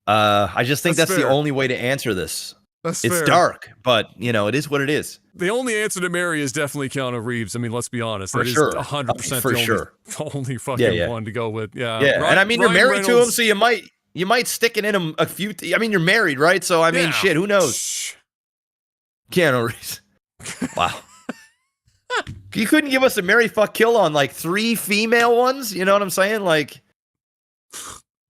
I just think that's the only way to answer this. It's fair. Dark, but, it is what it is. The only answer to marry is definitely Keanu Reeves. I mean, let's be honest. That is 100% the only fucking one to go with. Yeah. Yeah, and I mean, you're married to him, so you might stick it in him a few... I mean, you're married, right? So, I mean, shit, who knows? Keanu Reeves. Wow. You couldn't give us a marry, fuck, kill on, like, 3 female ones? You know what I'm saying? Like...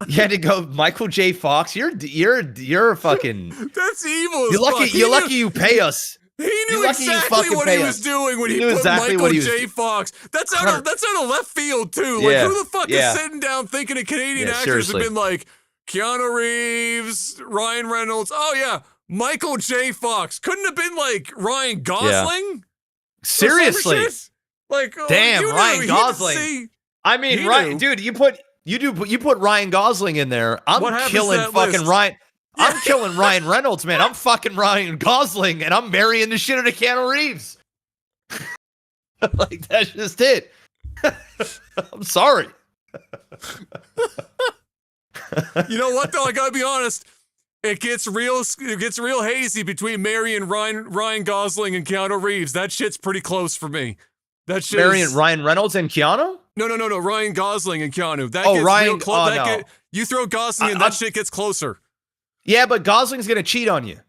You had to go Michael J. Fox. You're a fucking. That's evil. You're lucky you pay us. He knew exactly what he was doing when he put Michael J. Fox. That's out of left field too. Like who the fuck is sitting down thinking of Canadian actors have been like Keanu Reeves, Ryan Reynolds? Oh yeah, Michael J. Fox. Couldn't have been like Ryan Gosling. Yeah. Seriously. Like damn, Ryan Gosling. I mean, right, dude, you put Ryan Gosling in there. I'm killing fucking Ryan. I'm killing Ryan Reynolds, man. I'm fucking Ryan Gosling, and I'm marrying the shit out of Keanu Reeves. Like that's just it. I'm sorry. You know what though? I gotta be honest. It gets real hazy between marrying Ryan Gosling and Keanu Reeves. That shit's pretty close for me. That shit. Marrying Ryan Reynolds and Keanu? No. Ryan Gosling and Keanu. That gets Ryan. Real close. No. You throw Gosling in, that shit gets closer. Yeah, but Gosling's gonna cheat on you.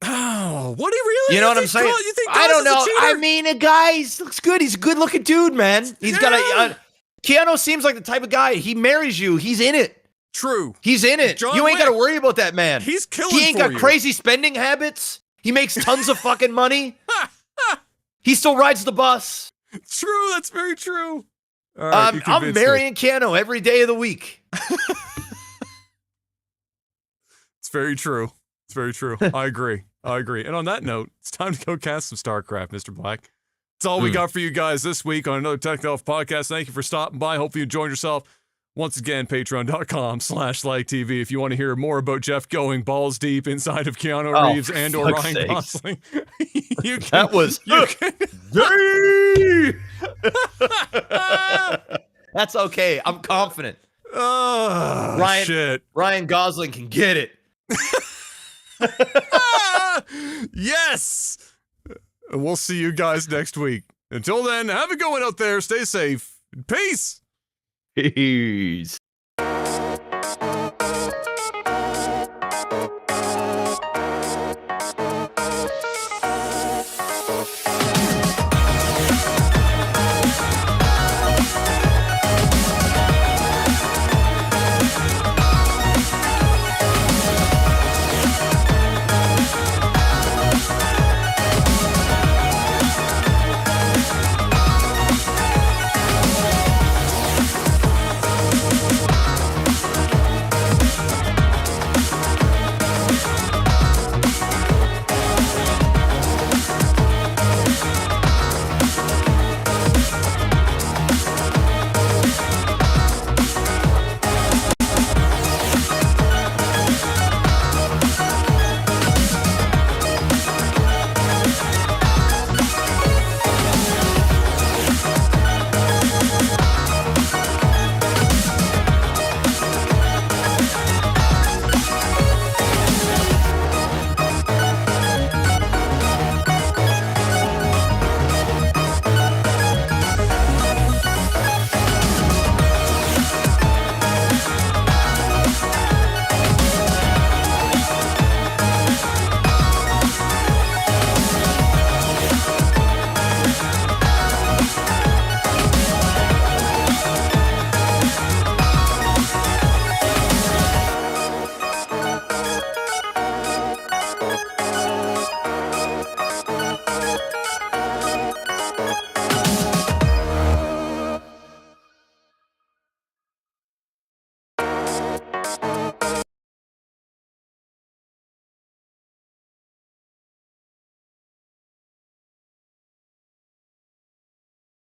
Oh, what do you really? You know what I'm saying? You think I don't know. I mean, a guy looks good. He's a good-looking dude, man. He's got a. Keanu seems like the type of guy. He marries you. He's in it. True. He's in it. You ain't got to worry about that, man. He's killing. He ain't got crazy spending habits. He makes tons of fucking money. He still rides the bus. True. That's very true. Right, I'm marrying Keanu every day of the week. It's very true. It's very true. I agree. And on that note, it's time to go cast some StarCraft, Mr. Black. That's all we got for you guys this week on another technicalalpha podcast. Thank you for stopping by. Hopefully you enjoyed yourself. Once again, patreon.com/LikeTV if you want to hear more about Jeff going balls deep inside of Keanu Reeves and or Ryan Gosling. That was That's okay. I'm confident. Ryan Gosling can get it. Yes. We'll see you guys next week. Until then, have a good one out there. Stay safe. Peace. Peace.